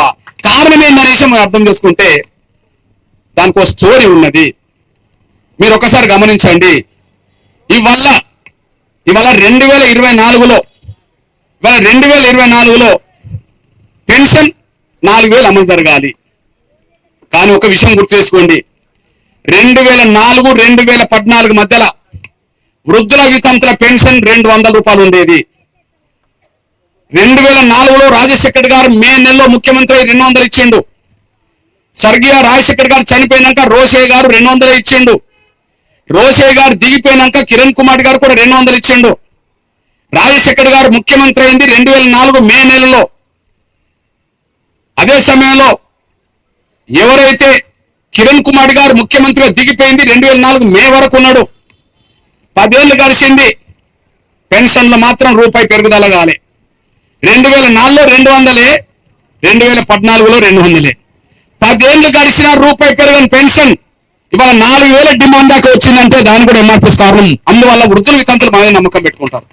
కారణం ఏందనే విషయం మనం అర్థం చేసుకుంటే దానికి ఒక స్టోరీ ఉన్నది. మీరు ఒకసారి గమనించండి. ఇవాళ 2024లో పెన్షన్ 4000 అమలు జరగాలి. కానీ ఒక విషయం గుర్తు చేసుకోండి, 2004-2014 మధ్యలో వృద్ధుల వితంతుల పెన్షన్ 200 రూపాయలు ఉండేది. 2004లో రాజశేఖర్ గారు మే నెలలో ముఖ్యమంత్రి 200 ఇచ్చిండు. స్వర్గీయ రాజశేఖర్ గారు చనిపోయినాక రోషే గారు 200 ఇచ్చిండు. రోషే గారు దిగిపోయినాక కిరణ్ కుమార్ గారు కూడా 200 ఇచ్చిండు. రాజశేఖర్ గారు ముఖ్యమంత్రి అయింది 2004 మే నెలలో. అదే సమయంలో ఎవరైతే కిరణ్ కుమార్ గారు ముఖ్యమంత్రిగా దిగిపోయింది 2004 మే వరకు ఉన్నాడు. 10 ఏళ్ళు గడిచింది, పెన్షన్లు మాత్రం రూపాయి పెరుగుదల కాలే. 2004లో 200, 2014లో 200. 10 ఏళ్ళు గడిచిన రూపాయి పెరగని పెన్షన్ ఇవాళ 4000 డిమాండ్ దాకా వచ్చిందంటే దాని కూడా ఎంఆర్పీఎస్ కారణం. అందువల్ల వృద్ధులు వితంతులు మన నమ్మకం పెట్టుకుంటారు.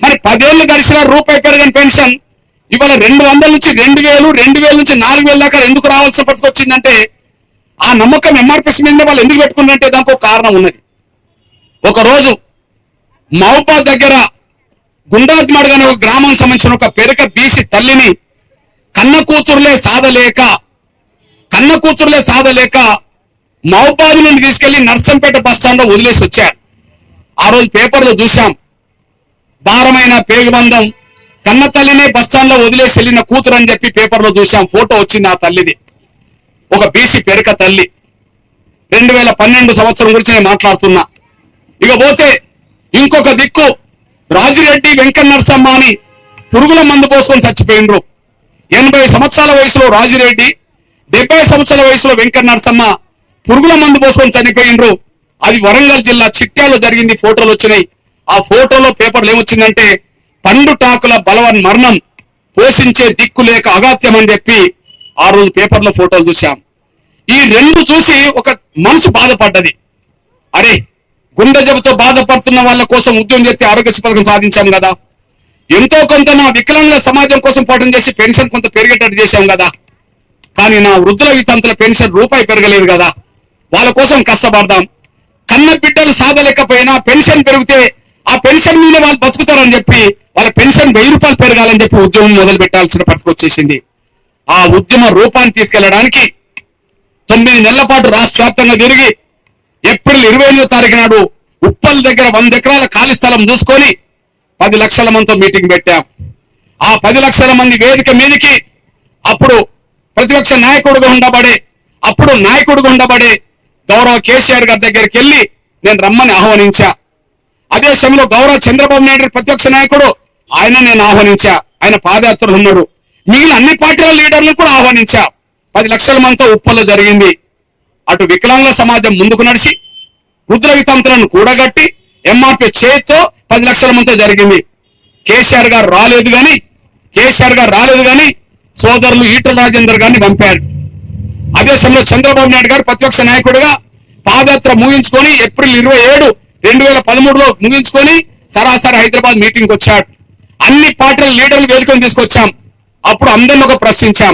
మరి 10 ఏళ్ళు గడిచిన రూపాయి పెరగని పెన్షన్ ఇవాళ 200 నుంచి 2000, 2000 నుంచి 4000 దాకా ఎందుకు రావాల్సిన పరిస్థితి వచ్చిందంటే ఆ నమ్మకం ఎంఆర్పీఎస్ మీద వాళ్ళు ఎందుకు పెట్టుకున్నారంటే దానికి ఒక కారణం ఉన్నది. ఒక రోజు మహబూబాద్ దగ్గర గుండ్రాత్మడుగు అనే ఒక గ్రామానికి సంబంధించిన ఒక పెరక బీసీ తల్లిని కన్న కూతురులే సాధలేక మహబూబాద్ నుండి తీసుకెళ్లి నర్సంపేట బస్ స్టాండ్ లో వదిలేసి వచ్చారు. ఆ రోజు పేపర్లో చూశాం, భారమైన పేగుబంధం, కన్న తల్లిని బస్ స్టాండ్ లో వదిలేసి వెళ్ళిన కూతురు అని చెప్పి పేపర్లో చూశాం. ఫోటో వచ్చింది ఆ తల్లిది, ఒక బీసీ పెరక తల్లి. 2012 సంవత్సరం గురించి నేను మాట్లాడుతున్నా. ఇక పోతే ఇంకొక దిక్కు రాజిరెడ్డి వెంకట నరసమ్మ అని పురుగుల మందు పోసుకొని చచ్చిపోయినరు. 80 సంవత్సరాల వయసులో రాజిరెడ్డి, 70 సంవత్సరాల వయసులో వెంకట నరసమ్మ పురుగుల మందు పోసుకొని చనిపోయినరు. అది వరంగల్ జిల్లా చిట్యాలో జరిగింది. ఫోటోలు వచ్చినాయి. ఆ ఫోటోలో పేపర్లు ఏమొచ్చిందంటే పండు టాకుల బలవన్ మరణం, పోషించే దిక్కు లేక అగాత్యం అని చెప్పి ఆ రోజు పేపర్లో ఫోటోలు చూశాం. ఈ రెండు చూసి ఒక మనసు బాధపడ్డది. అరే, గుండె జబ్బుతో బాధపడుతున్న వాళ్ళ కోసం ఉద్యోగం చేస్తే ఆరోగ్యశ్రీ పథకం సాధించాం కదా, ఎంతో కొంత నా వికలాంగుల సమాజం కోసం పోవడం చేసి పెన్షన్ కొంత పెరిగేటట్టు చేశాం కదా, కానీ నా వృద్ధుల వితంతుల పెన్షన్ రూపాయి పెరగలేదు కదా, వాళ్ళ కోసం కష్టపడదాం. కన్న బిడ్డలు సాధలేకపోయినా పెన్షన్ పెరిగితే ఆ పెన్షన్ మీద వాళ్ళు బతుకుతారని చెప్పి వాళ్ళ పెన్షన్ 1000 రూపాయలు పెరగాలని చెప్పి ఉద్యమం మొదలు పెట్టాల్సిన పరిస్థితి వచ్చేసింది. ఆ ఉద్యమ రూపాన్ని తీసుకెళ్లడానికి 9 నెలల పాటు రాష్ట్ర వ్యాప్తంగా తిరిగి ఏప్రిల్ 25వ తారీఖు నాడు ఉప్పల్ దగ్గర 100 ఎకరాల ఖాళీ స్థలం చూసుకొని 10 లక్షల మందితో మీటింగ్ పెట్టాం. ఆ 10 లక్షల మంది వేదిక మీదకి అప్పుడు ప్రతిపక్ష నాయకుడుగా ఉండబడే గౌరవ కేసీఆర్ గారి దగ్గరికి వెళ్ళి నేను రమ్మని ఆహ్వానించా. అదే సమయంలో గౌరవ చంద్రబాబు నాయుడు ప్రతిపక్ష నాయకుడు, ఆయన నేను ఆహ్వానించా. ఆయన పాదయాత్రలు ఉన్నాడు. మిగిలిన అన్ని పార్టీల లీడర్లను కూడా ఆహ్వానించా. 10 లక్షల మందితో ఉప్పల్లో జరిగింది. అటు వికలాంగుల సమాజం ముందుకు నడిచి వృద్ధుల వితంతులను కూడగట్టి ఎంఆర్పీ చేతితో 10 లక్షల మందితో జరిగింది. కేసీఆర్ గారు రాలేదు కానీ సోదరులు ఈటల రాజేందర్ గారిని పంపారు. అదే సమయంలో చంద్రబాబు నాయుడు గారు ప్రతిపక్ష నాయకుడిగా పాదయాత్ర ముగించుకొని ఏప్రిల్ 27, 2013లో ముగించుకొని సరాసరి హైదరాబాద్ మీటింగ్ వచ్చాడు. అన్ని పార్టీల లీడర్లు వేదికను తీసుకొచ్చాం. అప్పుడు అందరిని ఒక ప్రశ్నించాం.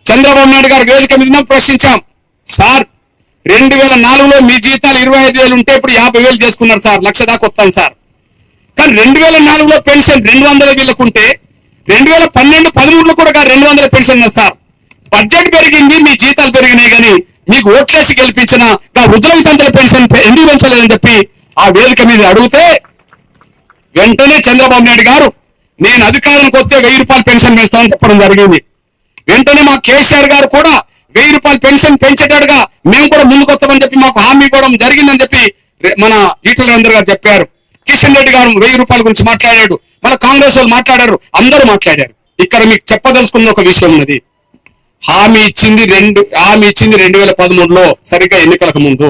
చంద్రబాబు నాయుడు గారు వేదిక మీద ప్రశ్నించాం, సార్ 2004లో మీ జీతాలు 25,000 ఉంటే ఇప్పుడు 50,000 చేసుకున్నారు సార్, 1,00,000 దాకా వస్తాను సార్. కానీ 2004లో పెన్షన్ 200 వీళ్ళకుంటే 2012-13లో కూడా 200 పెన్షన్ ఉంది సార్. బడ్జెట్ పెరిగింది, మీ జీతాలు పెరిగినాయి, కానీ మీకు ఓట్లేసి గెలిపించిన వృద్ధుల వితంతుల పెన్షన్ ఎందుకు పెంచలేదని చెప్పి ఆ వేదిక మీద అడిగితే వెంటనే చంద్రబాబు నాయుడు గారు నేను అధికారానికి వస్తే 1000 రూపాయలు పెన్షన్ పెంచుతామని చెప్పడం జరిగింది. వెంటనే మా కేసీఆర్ గారు కూడా 1000 రూపాయలు పెన్షన్ పెంచేటట్టుగా మేము కూడా ముందుకు వస్తామని చెప్పి మాకు హామీ ఇవ్వడం జరిగిందని చెప్పి మన ఈటల రాజేందర్ గారు చెప్పారు. కిషన్ రెడ్డి గారు 1000 రూపాయల గురించి మాట్లాడాడు. మన కాంగ్రెస్ వాళ్ళు మాట్లాడారు, అందరూ మాట్లాడారు. ఇక్కడ మీకు చెప్పదలుచుకున్న ఒక విషయం ఉన్నది. హామీ ఇచ్చింది 2013లో సరిగ్గా ఎన్నికలకు ముందు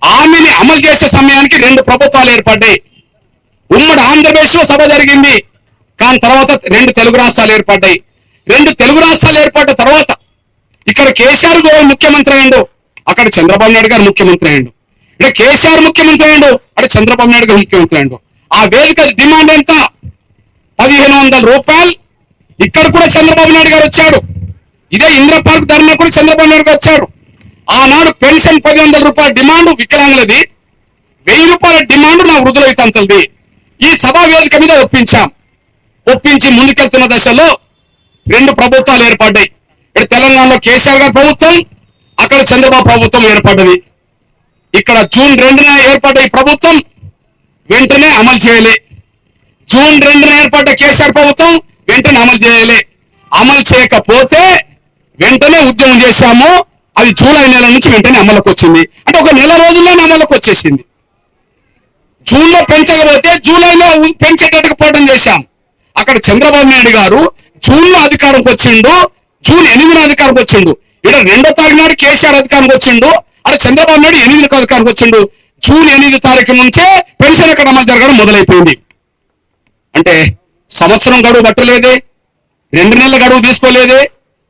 హామీని అమలు చేసే సమయానికి 2 ప్రభుత్వాలు ఏర్పడ్డాయి. ఉమ్మడి ఆంధ్రప్రదేశ్ లో సభ జరిగింది, కానీ తర్వాత 2 తెలుగు రాష్ట్రాలు ఏర్పడ్డాయి. 2 తెలుగు రాష్ట్రాలు ఏర్పడ్డ తర్వాత ఇక్కడ కేసీఆర్ గారు ముఖ్యమంత్రి అయ్యాడు, అక్కడ చంద్రబాబు నాయుడు గారు ముఖ్యమంత్రి అయ్యాడు. ఇక్కడ కేసీఆర్ ముఖ్యమంత్రి అయ్యాడు, అక్కడ చంద్రబాబు నాయుడు గారు ముఖ్యమంత్రి అయ్యాడు. ఆ వేదిక డిమాండ్ ఎంత? 1,500 రూపాయలు. ఇక్కడ కూడా చంద్రబాబు నాయుడు గారు వచ్చాడు. ఇదే ఇంద్ర పార్క్ ధర్నా కూడా చంద్రబాబు నాయుడు గారు వచ్చాడు. ఆనాడు పెన్షన్ 1,000 రూపాయల డిమాండ్ వికలాంగులది, 1000 రూపాయల డిమాండ్ నా వృద్ధుల వితంతులది. ఈ సభా వేదిక మీద ఒప్పించి ముందుకెళ్తున్న దశలో 2 ప్రభుత్వాలు ఏర్పడ్డాయి. ఇక్కడ తెలంగాణలో కేసీఆర్ గారి ప్రభుత్వం, అక్కడ చంద్రబాబు ప్రభుత్వం ఏర్పడ్డది. ఇక్కడ జూన్ 2న ఏర్పడ్డ ఈ ప్రభుత్వం వెంటనే అమలు చేయలే. జూన్ 2న ఏర్పడ్డ కేసీఆర్ ప్రభుత్వం వెంటనే అమలు చేయలే. అమలు చేయకపోతే వెంటనే ఉద్యమం చేశాము. అది జూలై నెల నుంచి వెంటనే అమలుకు వచ్చింది. అంటే ఒక నెల రోజుల్లోనే అమలుకు వచ్చేసింది. జూన్లో పెంచకపోతే జూలైలో పెంచేటట్టుగా పోవడం చేశాం. అక్కడ చంద్రబాబు నాయుడు గారు జూన్లో అధికారంకి వచ్చిండు, జూన్ 8న అధికారంకి వచ్చిండు. ఇక్కడ 2వ తారీఖు నాడు కేసీఆర్ అధికారంకి వచ్చిండు, అక్కడ చంద్రబాబు నాయుడు 8న అధికారంకి వచ్చిండు. జూన్ 8 తారీఖు నుంచే పెన్షన్ ఎక్కడ అమలు జరగడం మొదలైపోయింది. అంటే సంవత్సరం గడువు పట్టలేదే, 2 నెలల గడువు తీసుకోలేదే,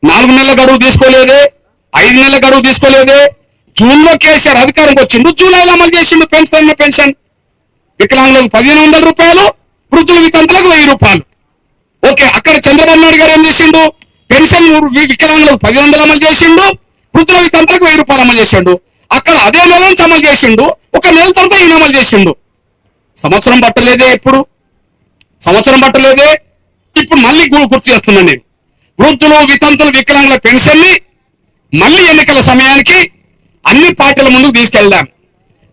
4 నెలల గడువు తీసుకోలేదే, 5 నెలల గడువు తీసుకోలేదే. జూన్లో కేసీఆర్ అధికారంకి వచ్చిండు, జూలైలో అమలు చేసిండు పెన్షన్. వికలాంగులకు 1500 రూపాయలు, వృద్ధుల వితంతులకు 1000 రూపాయలు. ఓకే, అక్కడ చంద్రబాబు నాయుడు గారు ఏం చేసిండు? పెన్షన్ వికలాంగులకు 1000 అమలు చేసిండు, వృద్ధుల వితంతులకు 1000 రూపాయలు అమలు చేసిండు. అక్కడ అదే నెల నుంచి అమలు చేసిండు, ఒక నెల తర్వాత ఈయన అమలు చేసిండు. సంవత్సరం పట్టలేదే, ఎప్పుడు సంవత్సరం పట్టలేదే. ఇప్పుడు మళ్ళీ గుర్తు చేస్తున్నాను నేను, వృద్ధులు వితంతులు వికలాంగుల పెన్షన్ ని మళ్ళీ ఎన్నికల సమయానికి అన్ని పార్టీల ముందుకు తీసుకెళ్దాం.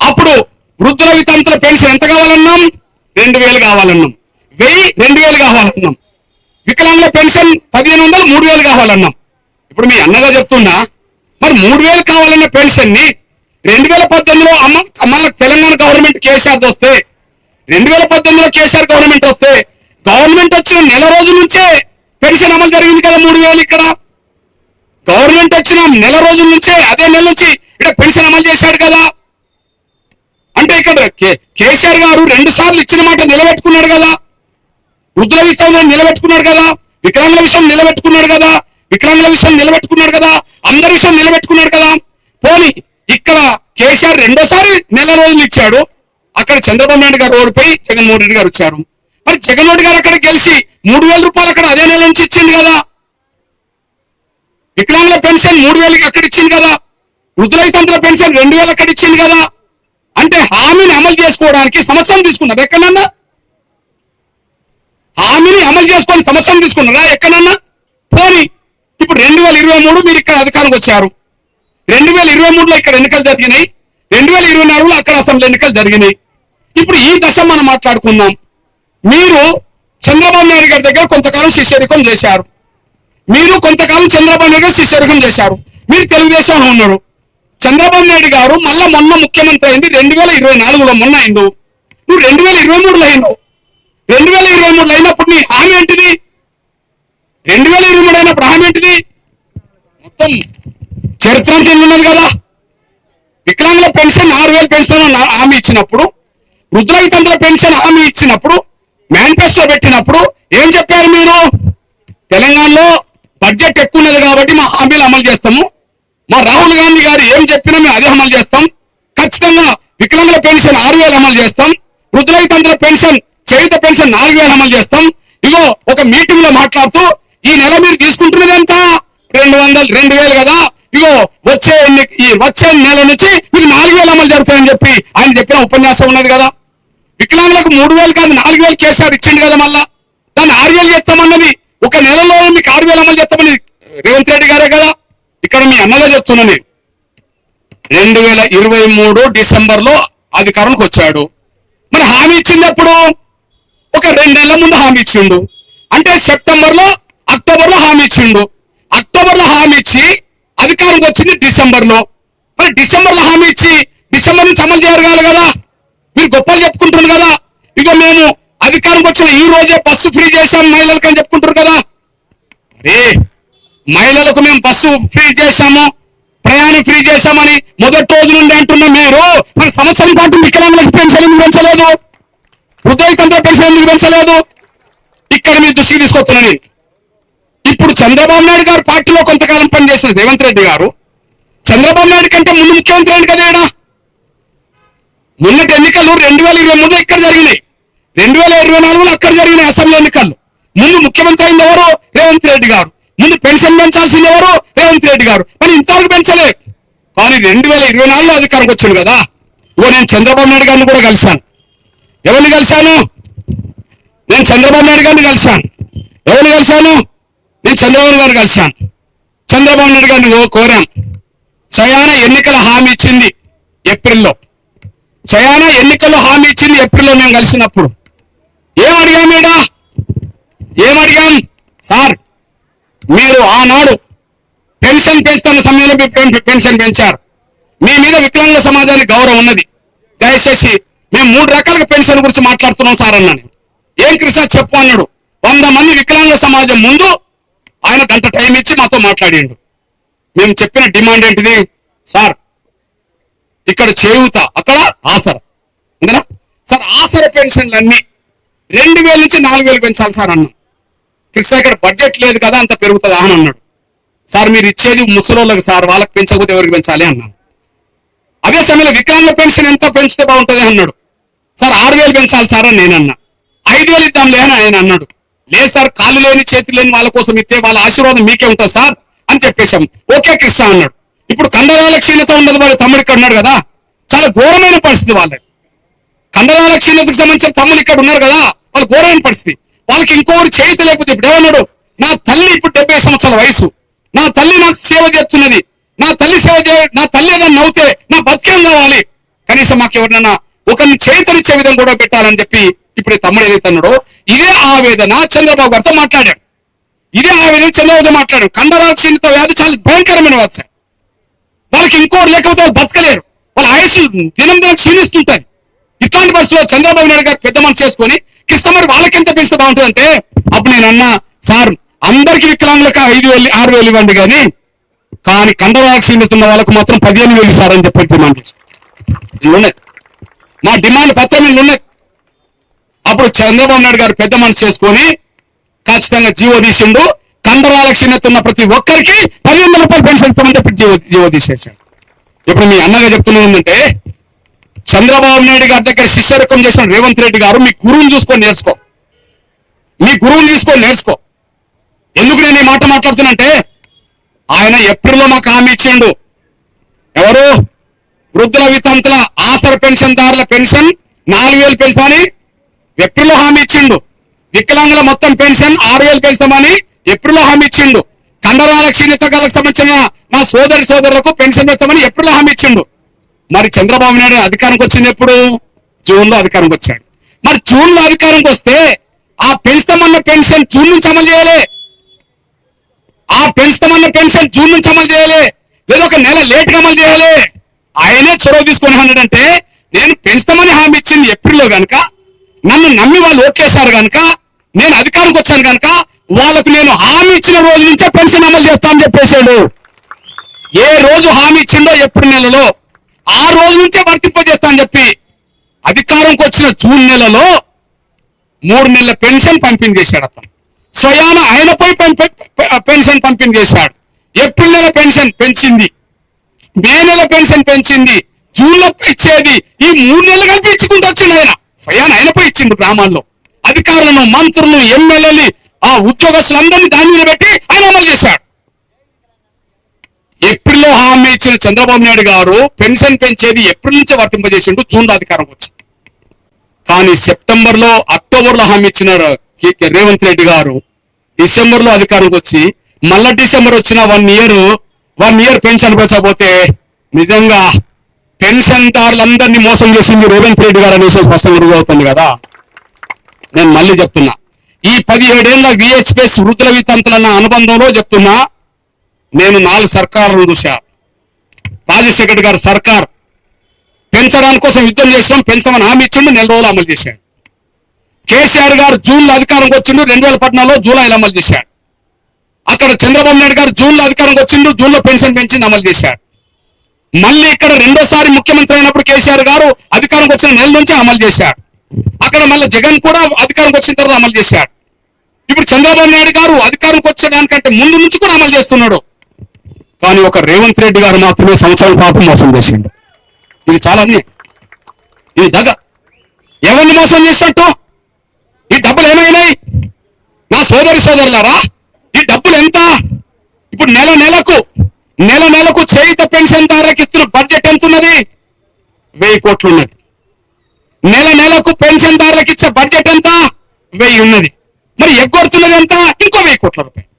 అప్పుడు వృద్ధుల వితంతుల పెన్షన్ ఎంత కావాలన్నాం? 2000 కావాలన్నాం. 1000 2000 కావాలన్నాం. వికలాంగుల పెన్షన్ 1500 3000 కావాలన్నాం. ఇప్పుడు మీ అన్నగా చెప్తున్నా, మరి 3000 కావాలన్న పెన్షన్ ని 2018లో మన తెలంగాణ గవర్నమెంట్ కేసీఆర్ వస్తే, 2018లో కేసీఆర్ గవర్నమెంట్ వస్తే, గవర్నమెంట్ వచ్చిన నెల రోజుల నుంచే పెన్షన్ అమలు జరిగింది కదా 3000. ఇక్కడ గవర్నమెంట్ వచ్చిన నెల రోజుల నుంచే, అదే నెల నుంచి ఇక్కడ పెన్షన్ అమలు చేశాడు కదా. అంటే ఇక్కడ కేసీఆర్ గారు 2 సార్లు ఇచ్చిన మాట నిలబెట్టుకున్నాడు కదా. వృద్ధుల విషయంలో నిలబెట్టుకున్నాడు కదా, వికలాంగుల విషయం నిలబెట్టుకున్నాడు కదా, వికలాంగుల విషయం నిలబెట్టుకున్నాడు కదా, అందరి విషయం నిలబెట్టుకున్నాడు కదా. పోనీ ఇక్కడ కేసీఆర్ 2వ నెల రోజులు ఇచ్చాడు, అక్కడ చంద్రబాబు నాయుడు గారు ఓడిపోయి జగన్మోహన్ రెడ్డి గారు వచ్చారు. మరి జగన్మోహన్ రెడ్డి గారు అక్కడ గెలిచి 3000 రూపాయలు అక్కడ అదే నెల నుంచి ఇచ్చింది కదా. వికలాంగుల పెన్షన్ 3000 అక్కడ ఇచ్చింది కదా, వృద్ధుల వితంతుల పెన్షన్ 2000 అక్కడ ఇచ్చింది కదా. అంటే హామీని అమలు చేసుకోవడానికి సంవత్సరం తీసుకున్నారు ఎక్కడన్నా? హామీని అమలు చేసుకొని సంవత్సరం తీసుకున్నారా ఎక్కడన్నా? పోనీ ఇప్పుడు 2023 మీరు ఇక్కడ అధికారంకి వచ్చారు, 2023లో ఇక్కడ ఎన్నికలు జరిగినాయి, 2024లో అక్కడ అసెంబ్లీ ఎన్నికలు జరిగినాయి. ఇప్పుడు ఈ దశ మనం మాట్లాడుకుందాం. మీరు చంద్రబాబు నాయుడు గారి దగ్గర కొంతకాలం శిష్యరికం చేశారు, మీరు కొంతకాలం చంద్రబాబు నాయుడు గారు శిష్యరికం చేశారు. మీరు తెలుగుదేశంలో ఉన్నారు. చంద్రబాబు నాయుడు గారు మళ్ళా మొన్న ముఖ్యమంత్రి అయింది 2024లో, మొన్న అయిండు. నువ్వు 2023లో అయినావు. 2023లో అయినప్పుడు నీ హామీ ఏంటిది? 2023 అయినప్పుడు హామీ ఏంటిది? మొత్తం చరిత్ర అంతా ఉన్నది కదా. వికలాంగుల పెన్షన్ 6000 పెన్షన్ హామీ ఇచ్చినప్పుడు, వృద్ధుల వితంతుల పెన్షన్ హామీ ఇచ్చినప్పుడు, మేనిఫెస్టో పెట్టినప్పుడు ఏం చెప్పారు మీరు? తెలంగాణలో బడ్జెట్ ఎక్కువ ఉన్నది కాబట్టి మా హామీలు అమలు చేస్తాము, మా రాహుల్ గాంధీ గారు ఏం చెప్పినా మేము అదే అమలు చేస్తాం, ఖచ్చితంగా వికలాంగుల పెన్షన్ 6000 అమలు చేస్తాం, వృద్ధుల వితంతుల పెన్షన్ చేయుత పెన్షన్ 4000 అమలు చేస్తాం. ఇగో ఒక మీటింగ్ లో మాట్లాడుతూ, ఈ నెల మీరు తీసుకుంటున్నది ఎంత? 2000 కదా, ఇగో వచ్చే నెల నుంచి మీకు 4000 అమలు జరుగుతాయని చెప్పి ఆయన చెప్పిన ఉపన్యాసం ఉన్నది కదా. వికలాంగులకు 3000 కాదు 4000 కేసీఆర్ ఇచ్చిండు కదా. మళ్ళా దాన్ని 6000 చేస్తామన్నది, ఒక నెలలో మీకు 6000 అమలు చేస్తామని రేవంత్ రెడ్డి గారే కదా. ఇక్కడ మీ అన్నగా చెప్తున్నాను, 2023 డిసెంబర్లో అధికారంలోకి వచ్చాడు. మరి హామీ ఇచ్చింది ఎప్పుడు? ఒక 2 నెలల ముందు హామీ ఇచ్చిండు. అంటే సెప్టెంబర్లో అక్టోబర్లో హామీ ఇచ్చిండు. అక్టోబర్లో హామీ ఇచ్చి అధికారంకి వచ్చింది డిసెంబర్లో. మరి డిసెంబర్లో హామీ ఇచ్చి డిసెంబర్ నుంచి అమలు జరగాలి కదా. మీరు గొప్పలు చెప్పుకుంటున్నారు కదా, ఇగో మేము అధికారంకి వచ్చిన ఈ రోజే బస్సు ఫ్రీ చేశాం మహిళలకు అని చెప్పుకుంటారు కదా. అరే మహిళలకు మేము బస్సు ఫ్రీ చేశాము, ప్రయాణం ఫ్రీ చేశామని మొదటి రోజు నుండి అంటున్నాం. మీరు మన సంవత్సరం పాటు వికలాంగులకు పెన్షన్ ఎందుకు పెంచలేదు? వృద్ధుల వితంతుల పెన్షన్ ఎందుకు పెంచలేదు? ఇక్కడ మీ దృష్టికి తీసుకొస్తున్నాను. ఇప్పుడు చంద్రబాబు నాయుడు గారు పార్టీలో కొంతకాలం పనిచేసిన రేవంత్ రెడ్డి గారు చంద్రబాబు నాయుడు కంటే ముందు ముఖ్యమంత్రి అయింది కదా. ఇక్కడ మొన్నటి ఎన్నికలు 2023 ఇక్కడ జరిగినాయి, 2024లో అక్కడ జరిగినాయి అసెంబ్లీ ఎన్నికలు. ముందు ముఖ్యమంత్రి అయింది ఎవరు? రేవంత్ రెడ్డి గారు. ముందు పెన్షన్ పెంచాల్సింది ఎవరు? రేవంత్ రెడ్డి గారు. మరి ఇంతవరకు పెంచలేదు. కానీ 2024లో అధికారంకి వచ్చాడు కదా. ఇగో నేను చంద్రబాబు నాయుడు గారిని కూడా కలిశాను. ఎవరిని కలిశాను? నేను చంద్రబాబు నాయుడు గారిని కలిశాను. ఎవరిని కలిశాను? నేను చంద్రబాబు గారిని కలిశాను. చంద్రబాబు నాయుడు గారిని కోరాం. స్వయాన ఎన్నికల హామీ ఇచ్చింది ఏప్రిల్లో, స్వయాన ఎన్నికల్లో హామీ ఇచ్చింది ఏప్రిల్లో. మేము కలిసినప్పుడు ఏం అడిగాం? సార్ మీరు ఆనాడు పెన్షన్ పెంచుతున్న సమయంలో పెన్షన్ పెంచారు, మీ మీద వికలాంగుల సమాజానికి గౌరవం ఉన్నది, దయచేసి మేము 3 రకాల పెన్షన్ గురించి మాట్లాడుతున్నాం సార్ అన్నాను. ఏం కృష్ణ చెప్పు అన్నాడు. 100 మంది వికలాంగుల సమాజం ముందు ఆయన గంట టైం ఇచ్చి మాతో మాట్లాడిండు. మేము చెప్పిన డిమాండ్ ఏంటిది? సార్ ఇక్కడ చేయూత, అక్కడ ఆసర, అంతేనా సార్? ఆసర పెన్షన్లు అన్ని 2000 నుంచి 4000 పెంచాలి సార్ అన్నాం. కృష్ణ ఇక్కడ బడ్జెట్ లేదు కదా, అంత పెరుగుతుందా అని అన్నాడు. సార్ మీరు ఇచ్చేది ముసలోళ్ళకి సార్, వాళ్ళకి పెంచకపోతే ఎవరికి పెంచాలి అన్నాను. అదే సమయంలో వికలాంగుల పెన్షన్ ఎంత పెంచితే బాగుంటుంది అన్నాడు. సార్ 6000 పెంచాలి సార్ అని నేనన్నా. 5000 ఇద్దాంలే అని ఆయన అన్నాడు. లేదు సార్, కాళ్ళు లేని చేతులు లేని వాళ్ళ కోసం ఇస్తే వాళ్ళ ఆశీర్వాదం మీకే ఉంటుంది సార్ అని చెప్పేశాం. ఓకే కృష్ణ అన్నాడు. ఇప్పుడు కండరాల క్షీణత ఉన్నది, వాళ్ళ తమ్ముడు ఇక్కడ ఉన్నాడు కదా, చాలా ఘోరమైన పరిస్థితి వాళ్ళది. కండరాల క్షీణతకు సంబంధించిన తమ్ముడు ఇక్కడ ఉన్నారు కదా, వాళ్ళ ఘోరమైన పరిస్థితి. వాళ్ళకి ఇంకోటి చేయిత లేకపోతే ఇప్పుడు ఏమన్నాడు, నా తల్లి ఇప్పుడు 70 సంవత్సరాల వయసు, నా తల్లి నాకు సేవ చేస్తున్నది, నా తల్లి ఏదైనా నవ్వుతే నా బతికేం కావాలి, కనీసం మాకు ఎవరినైనా ఒకరిని చేతనిచ్చే విధంగా కూడా పెట్టాలని చెప్పి ఇప్పుడు తమ్ముడు ఏదైతే అన్నాడో, ఇదే ఆవేదన చంద్రబాబు గారితో మాట్లాడాడు. ఇదే ఆవేదన చంద్రబాబు మాట్లాడాడు. కండరాల క్షీణత వ్యాధి చాలా భయంకరమైన వ్యాధి సార్. వాళ్ళకి ఇంకోటి లేకపోతే వాళ్ళు బతకలేరు, వాళ్ళ ఆయుష్ దినం దినం క్షీణిస్తుంటాయి. ఇట్లాంటి పరిస్థితుల్లో చంద్రబాబు నాయుడు గారు పెద్ద మనసు చేసుకొని కృష్ణ మరి వాళ్ళకి ఎంత పెంచితే బాగుంటుందంటే, అప్పుడు నేను అన్నా, సార్ అందరికి వికలాంగులకు 5000 6000 ఇవ్వండి కానీ కండరాల క్షీణత ఉన్న వాళ్ళకు మాత్రం 15000 సార్ అని చెప్పి డిమాండ్ చేశారు. మా డిమాండ్ పత్రం ఉన్నాయి. అప్పుడు చంద్రబాబు నాయుడు గారు పెద్ద మనసు చేసుకొని ఖచ్చితంగా జీవో తీసిండు. కండరాల క్షీణత ఉన్న ప్రతి ఒక్కరికి 1500 రూపాయలు పెన్షన్ ఇస్తామని చెప్పి జీవో తీసేశాడు. ఇప్పుడు మీ అన్నగా చెప్తున్నది ఏంటంటే, చంద్రబాబు నాయుడు గారి దగ్గర శిష్యరకం చేసిన రేవంత్ రెడ్డి గారు మీ గురువుని చూసుకొని నేర్చుకో, మీ గురువుని తీసుకొని నేర్చుకో. ఎందుకు నేను ఈ మాట మాట్లాడుతున్నంటే, ఆయన ఏప్రిల్లో మాకు హామీ ఇచ్చిండు. ఎవరు? వృద్ధుల వితంతుల ఆసర పెన్షన్దారుల పెన్షన్ 4000 పెంచాలని ఏప్రిల్లో హామీ ఇచ్చిండు. వికలాంగుల మొత్తం పెన్షన్ 6000 పెంచుతామని ఏప్రిల్లో హామీ ఇచ్చిండు. కండరాల క్షీణతకు సంబంధించిన నా సోదరులకు పెన్షన్ పెంచుతామని ఏప్రిల్లో హామీ ఇచ్చిండు. మరి చంద్రబాబు నాయుడు అధికారంకి వచ్చింది ఎప్పుడు? జూన్లో అధికారంకి వచ్చాడు. మరి జూన్లో అధికారంకి వస్తే ఆ పెంచుతామన్న పెన్షన్ జూన్ నుంచి అమలు చేయాలి. ఆ పెంచుతామన్న పెన్షన్ జూన్ నుంచి అమలు చేయాలి, లేదా ఒక నెల లేట్ గా అమలు చేయాలి. ఆయనే చొరవ తీసుకొని అన్నాడంటే, నేను పెంచుతామని హామీ ఇచ్చింది ఏప్రిల్లో కనుక, నన్ను నమ్మి వాళ్ళు ఓట్లేశారు కనుక, నేను అధికారంకి వచ్చాను కనుక వాళ్ళకు నేను హామీ ఇచ్చిన రోజు నుంచే పెన్షన్ అమలు చేస్తానని చెప్పేశాడు. ఏ రోజు హామీ ఇచ్చిండో ఏప్రిల్ నెలలో ఆ రోజు నుంచే వర్తింపజేస్తానని చెప్పి అధికారంకి వచ్చిన జూన్ నెలలో 3 నెలల పెన్షన్ పంపిణీ చేశాడు. అతను స్వయాన ఆయనపై పెన్షన్ పంపిణీ చేశాడు. ఏప్రిల్ నెల పెన్షన్ పెంచింది, మే నెల పెన్షన్ పెంచింది, జూన్ లో ఇచ్చేది ఈ 3 నెలలు కలిపి ఇచ్చుకుంటూ వచ్చింది. ఆయన స్వయాన ఆయనపై ఇచ్చిండు. గ్రామాల్లో అధికారులను, మంత్రులను, ఎమ్మెల్యేలు, ఆ ఉద్యోగస్తులందరినీ దాని మీద పెట్టి ఆయన అమలు చేశాడు. ఏప్రిల్లో హామీ ఇచ్చిన చంద్రబాబు నాయుడు గారు పెన్షన్ పెంచేది ఏప్రిల్ నుంచే వర్తింపజేసిండు, జూన్ లో అధికారం వచ్చింది. కానీ సెప్టెంబర్లో, అక్టోబర్లో హామీ ఇచ్చిన రేవంత్ రెడ్డి గారు డిసెంబర్లో అధికారంకి వచ్చి మళ్ళా డిసెంబర్ వచ్చిన 1 ఇయర్ పెన్షన్ పెంచకపోతే నిజంగా పెన్షన్దారులందరినీ మోసం చేసింది రేవంత్ రెడ్డి గారు అనేసి స్పష్టంగా రుజువు అవుతుంది కదా. నేను మళ్ళీ చెప్తున్నా, ఈ 17 ఏళ్ల విహెచ్పిఎస్ వృద్ధుల వితంతులన్న అనుబంధంలో చెప్తున్నా, నేను 4 సర్కారులను చూశా. రాజశేఖర్ గారు సర్కార్ పెంచడానికి కోసం యుద్ధం చేసినాం, పెంచమని హామీ ఇచ్చిండు, 4 రోజులు అమలు చేశాడు. కేసీఆర్ గారు జూన్లో అధికారంకి వచ్చిండు, 2014లో జూలైలో అమలు చేశాడు. అక్కడ చంద్రబాబు నాయుడు గారు జూన్లో అధికారంకి వచ్చిండు, జూన్లో పెన్షన్ పెంచింది, అమలు చేశాడు. మళ్ళీ ఇక్కడ రెండోసారి ముఖ్యమంత్రి అయినప్పుడు కేసీఆర్ గారు అధికారంకి వచ్చిన నెల నుంచి అమలు చేశాడు. అక్కడ మళ్ళీ జగన్ కూడా అధికారంకి వచ్చిన తర్వాత అమలు చేశాడు. ఇప్పుడు చంద్రబాబు నాయుడు గారు అధికారంకి వచ్చేదానికంటే ముందు నుంచి కూడా అమలు చేస్తున్నాడు. కానీ ఒక రేవంత్ రెడ్డి గారు మాత్రమే సంవత్సరాల పాపం మోసం చేసిండు. ఇది చాలా అన్యాయం, ఇది దగ్గ. ఎవరిని మోసం చేసినట్టు? ఈ డబ్బులు ఏమైనాయి? నా సోదరులారా, ఈ డబ్బులు ఎంత? ఇప్పుడు నెల నెలకు చేయుత పెన్షన్ దారాకి ఇస్తున్న బడ్జెట్ ఎంత ఉన్నది? 1000 కోట్లు ఉన్నది. నెలకు పెన్షన్ దారాకి ఇచ్చే బడ్జెట్ ఎంత? 1000 ఉన్నది. మరి ఎగ్గొడుతున్నది ఎంత? ఇంకో 1000 కోట్ల రూపాయలు.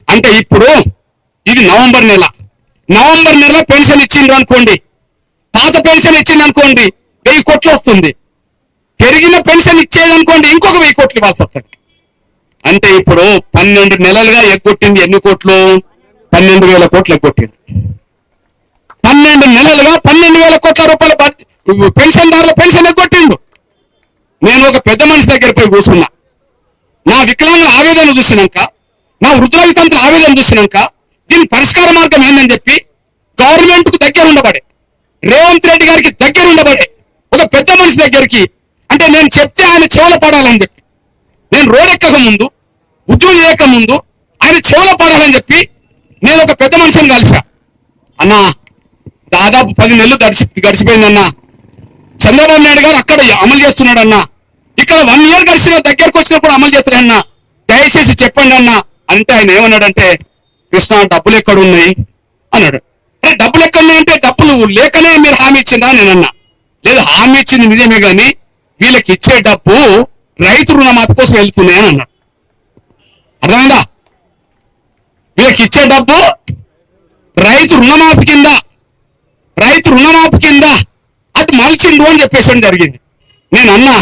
అంటే ఇప్పుడు ఇది నవంబర్ నెల పెన్షన్ ఇచ్చిండ్రు అనుకోండి, పాత పెన్షన్ ఇచ్చింది అనుకోండి 1000 కోట్లు వస్తుంది. పెరిగిన పెన్షన్ ఇచ్చేదనుకోండి ఇంకొక 1000 కోట్లు ఇవ్వాల్సి వస్తుంది. అంటే ఇప్పుడు 12 నెలలుగా ఎగ్గొట్టింది ఎన్ని కోట్లు? 12,000 కోట్లు ఎగ్గొట్టింది. 12 నెలలుగా 12,000 కోట్ల రూపాయల పెన్షన్దారుల పెన్షన్ ఎగ్గొట్టిండు. నేను ఒక పెద్ద మనిషి దగ్గర పోయి కూర్చున్నా. నా వికలాంగుల ఆవేదన చూసినాక, నా వృద్ధుల వితంతుల ఆవేదన చూసినాక దీని పరిష్కార మార్గం ఏందని చెప్పి గవర్నమెంట్ కు దగ్గర ఉండబడే, రేవంత్ రెడ్డి గారికి దగ్గర ఉండబడే ఒక పెద్ద మనిషి దగ్గరికి, అంటే నేను చెప్తే ఆయన చెవుల పడాలని చెప్పి, నేను రోడెక్కక ముందు, ఉద్యోగం చేయక ముందు ఆయన చెవుల పడాలని చెప్పి నేను ఒక పెద్ద మనిషిని కలిసా. అన్నా దాదాపు 10 నెలలు గడిచిపోయిందన్నా, చంద్రబాబు నాయుడు గారు అక్కడ అమలు చేస్తున్నాడన్నా, ఇక్కడ 1 year గడిచిన దగ్గరకు వచ్చినప్పుడు అమలు చేస్తాడన్నా, దయచేసి చెప్పండి అన్నా అంటే ఆయన ఏమన్నాడంటే, కృష్ణ డబ్బులు ఎక్కడ ఉన్నాయి అన్నాడు. అంటే డబ్బులు ఎక్కడున్నాయంటే డబ్బులు లేకనే మీరు హామీ ఇచ్చిందా నేను అన్నా. లేదు, హామీ ఇచ్చింది నిజమే కానీ వీళ్ళకి ఇచ్చే డబ్బు రైతు రుణమాఫీ కోసం వెళ్తున్నాయని అన్నాడు. అర్థమైందా? వీళ్ళకి ఇచ్చే డబ్బు రైతు రుణమాఫీ కింద అటు మలిచిండు అని చెప్పేసి జరిగింది. నేను అన్నా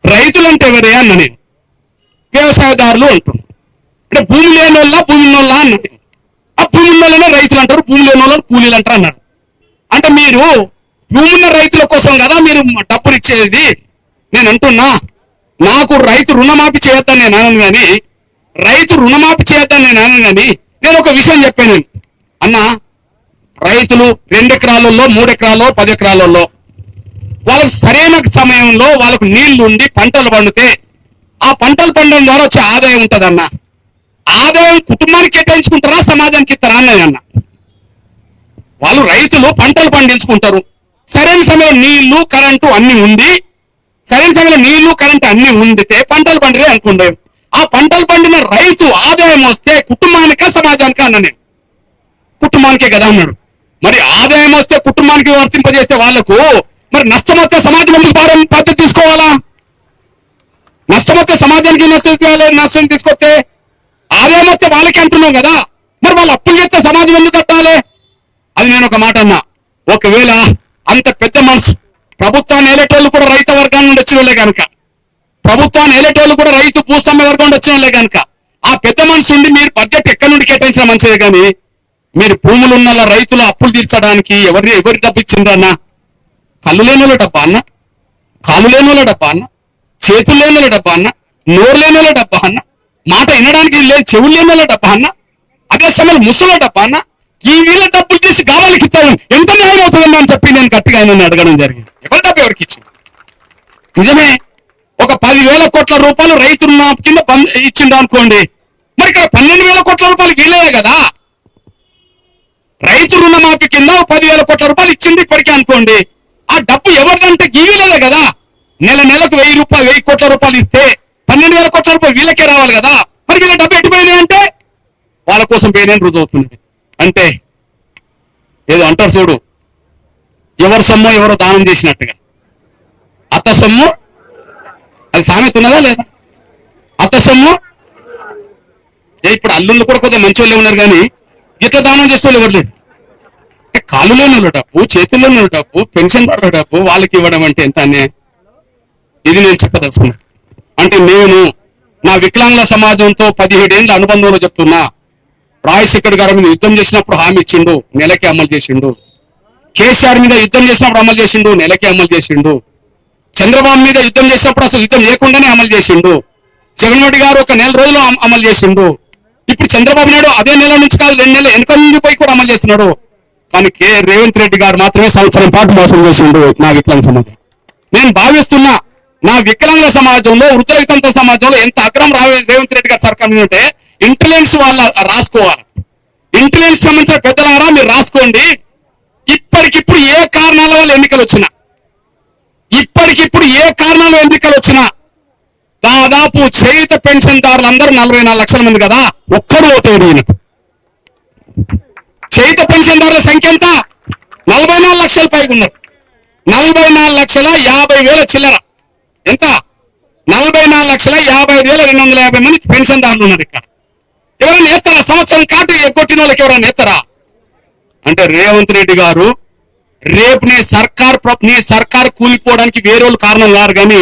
రైతులంటే ఎవరే అన్న, నేను వ్యవసాయదారులు అంటున్నాను. అంటే భూమి లేని వాళ్ళ భూమి ఉన్నోళ్ళ అన్నాడు. ఆ భూమి ఉన్న వాళ్ళనే రైతులు అంటారు, భూమి లేని వాళ్ళని కూలీలు అంటారు అన్నాడు. అంటే మీరు భూమి ఉన్న రైతుల కోసం కదా మీరు డబ్బులు ఇచ్చేది. నేను అంటున్నా, నాకు రైతు రుణమాఫీ చేయొద్దని నేను అనను కానీ, నేను ఒక విషయం చెప్పాను. అన్నా, రైతులు 2 ఎకరాలలో 3 ఎకరాల్లో 10 ఎకరాలలో వాళ్ళకి సరైన సమయంలో వాళ్ళకు నీళ్లు ఉండి పంటలు పండితే ఆ పంటలు పండడం ద్వారా వచ్చే ఆదాయం ఉంటదన్న. ఆదాయం కుటుంబానికి కేటాయించుకుంటారా, సమాజానికి ఇస్తారా అన్న. వాళ్ళు రైతులు పంటలు పండించుకుంటారు, సరైన సమయంలో నీళ్లు కరెంటు అన్ని ఉండి, ఉండితే పంటలు పండితే అనుకుంటే ఆ పంటలు పండిన రైతు ఆదాయం వస్తే కుటుంబానికా సమాజానికా అన్న. నేను కుటుంబానికే కదా అన్నాడు. మరి ఆదాయం వస్తే కుటుంబానికి వర్తింపజేస్తే వాళ్లకు, మరి నష్టం వస్తే సమాజం ఎందుకు బాధ్యత తీసుకోవాలా? నష్టం వస్తే సమాజానికి నష్టం తీసుకొస్తే ఆదాయం వస్తే వాళ్ళకి అంటున్నాం కదా, మరి వాళ్ళు అప్పులు చేస్తే సమాజం ఎందుకు కట్టాలి? అది నేను ఒక మాట అన్నా. ఒకవేళ అంత పెద్ద మనసు ప్రభుత్వాన్ని ఏలేటోళ్ళు కూడా రైతు వర్గాల నుండి వచ్చిన వాళ్ళే కనుక, రైతు భూస్వామ్య వర్గం నుండి వచ్చిన వాళ్ళే కనుక, ఆ పెద్ద మనసు ఉండి మీరు బడ్జెట్ ఎక్కడి నుండి కేటాయించడం మంచిదే కానీ, మీరు భూములు ఉన్న రైతులు అప్పులు తీర్చడానికి ఎవరి డబ్బు ఇచ్చిండ్రన్నా? కళ్ళు లేని వాళ్ళ డబ్బా అన్న, కాలు లేని వాళ్ళ డబ్బా అన్న, చేతులు లేని వాళ్ళ డబ్బా అన్న, నోరు లేని వాళ్ళ డబ్బా అన్న, మాట వినడానికి లేదు చెవులు లేని వాళ్ళ డబ్బా అన్న, అదే సమయంలో ముసలి డబ్బా అన్న. ఈ వీళ్ళ డబ్బులు తీసి గావాలకి ఇస్తాను ఎంత న్యాయం అవుతుందని అని చెప్పి నేను గట్టిగా ఆయన అడగడం జరిగింది. ఎవరి డబ్బు ఎవరికి ఇచ్చింది? నిజమే, ఒక 10,000 కోట్ల రూపాయలు రైతు రుణమాఫీ కింద ఇచ్చిండు అనుకోండి, మరి ఇక్కడ 12,000 కోట్ల రూపాయలు వీళ్ళే కదా. రైతు రుణమాఫీ కింద 10,000 కోట్ల రూపాయలు ఇచ్చింది ఇప్పటికే అనుకోండి, ఆ డబ్బు ఎవరిదంటే గీవీలదే కదా. నెలకు 1,000 కోట్ల రూపాయలు ఇస్తే 12,000 కోట్ల రూపాయలు వీళ్ళకే రావాలి కదా. మరి వీళ్ళ డబ్బు ఎటుపోయినాయి అంటే వాళ్ళ కోసం పోయినాయని రుజువు అవుతుంది. అంటే ఏదో అంటారు చూడు, ఎవరి సొమ్ము ఎవరో దానం చేసినట్టుగా. అత్త సొమ్ము, అది సామెత ఉన్నదా లేదా? అత్త సొమ్ము, ఇప్పుడు అల్లుళ్ళు కూడా కొద్దిగా మంచి వాళ్ళు ఉన్నారు కానీ ఇట్లా దానం చేసే వాళ్ళు ఎవరు లేరు. కాలు లేని వాళ్ళ డబ్బు, చేతుల్లో డబ్బు, పెన్షన్దారుల డబ్బు వాళ్ళకి ఇవ్వడం అంటే ఎంత అన్యాయం. ఇది నేను చెప్పదలుచుకున్నాను. అంటే నేను నా వికలాంగుల సమాజంతో 17 ఏళ్ళ అనుబంధంలో చెప్తున్నా. రాజశేఖర్ గారి మీద యుద్ధం చేసినప్పుడు హామీ ఇచ్చిండు, నెలకి అమలు చేసిండు. కేసీఆర్ మీద యుద్ధం చేసినప్పుడు అమలు చేసిండు, నెలకి అమలు చేసిండు. చంద్రబాబు మీద యుద్ధం చేసినప్పుడు అసలు యుద్ధం లేకుండానే అమలు చేసిండు. జగన్మోహన్ రెడ్డి గారు ఒక 1 నెల రోజులు అమలు చేసిండు. ఇప్పుడు చంద్రబాబు నాయుడు అదే నెల నుంచి కాదు 2 నెలలు వెనక నుండి పోయి కూడా అమలు చేస్తున్నాడు. కానీ రేవంత్ రెడ్డి గారు మాత్రమే సంవత్సరం పాటు మోసం చేసిండు నా వికలాంగ సమాజం. నేను భావిస్తున్నా, నా వికలాంగ సమాజంలో, వృద్ధ వితంతుల సమాజంలో ఎంత అగ్రం రేవంత్ రెడ్డి గారు సర్కార్ ఉంటే ఇంటెలిజెన్స్ వాళ్ళ రాసుకోవాలి. ఇంటెలిజెన్స్ సంబంధించిన పెద్దలారా మీరు రాసుకోండి. ఇప్పటికిప్పుడు ఏ కారణాల వల్ల ఎన్నికలు వచ్చినా దాదాపు చేయుత పెన్షన్దారులందరూ 44 లక్షల మంది కదా, ఒక్కడు ఓటేరు ఈయనకు. చేయుత పెన్షన్దారుల సంఖ్య ఎంత? 44 లక్షల పైగా ఉన్నారు. 44,50,000 చిల్లర. ఎంత? 44,55,250 మంది పెన్షన్దారులు ఉన్నారు ఇక్కడ. ఎవరైనా ఎత్తారా? సంవత్సరం కాటు కొట్టిన వాళ్ళకి ఎవరైనా ఎత్తారా? అంటే రేవంత్ రెడ్డి గారు రేపు నీ సర్కార్ కూలిపోవడానికి వేరే వాళ్ళు కారణం కాదు కానీ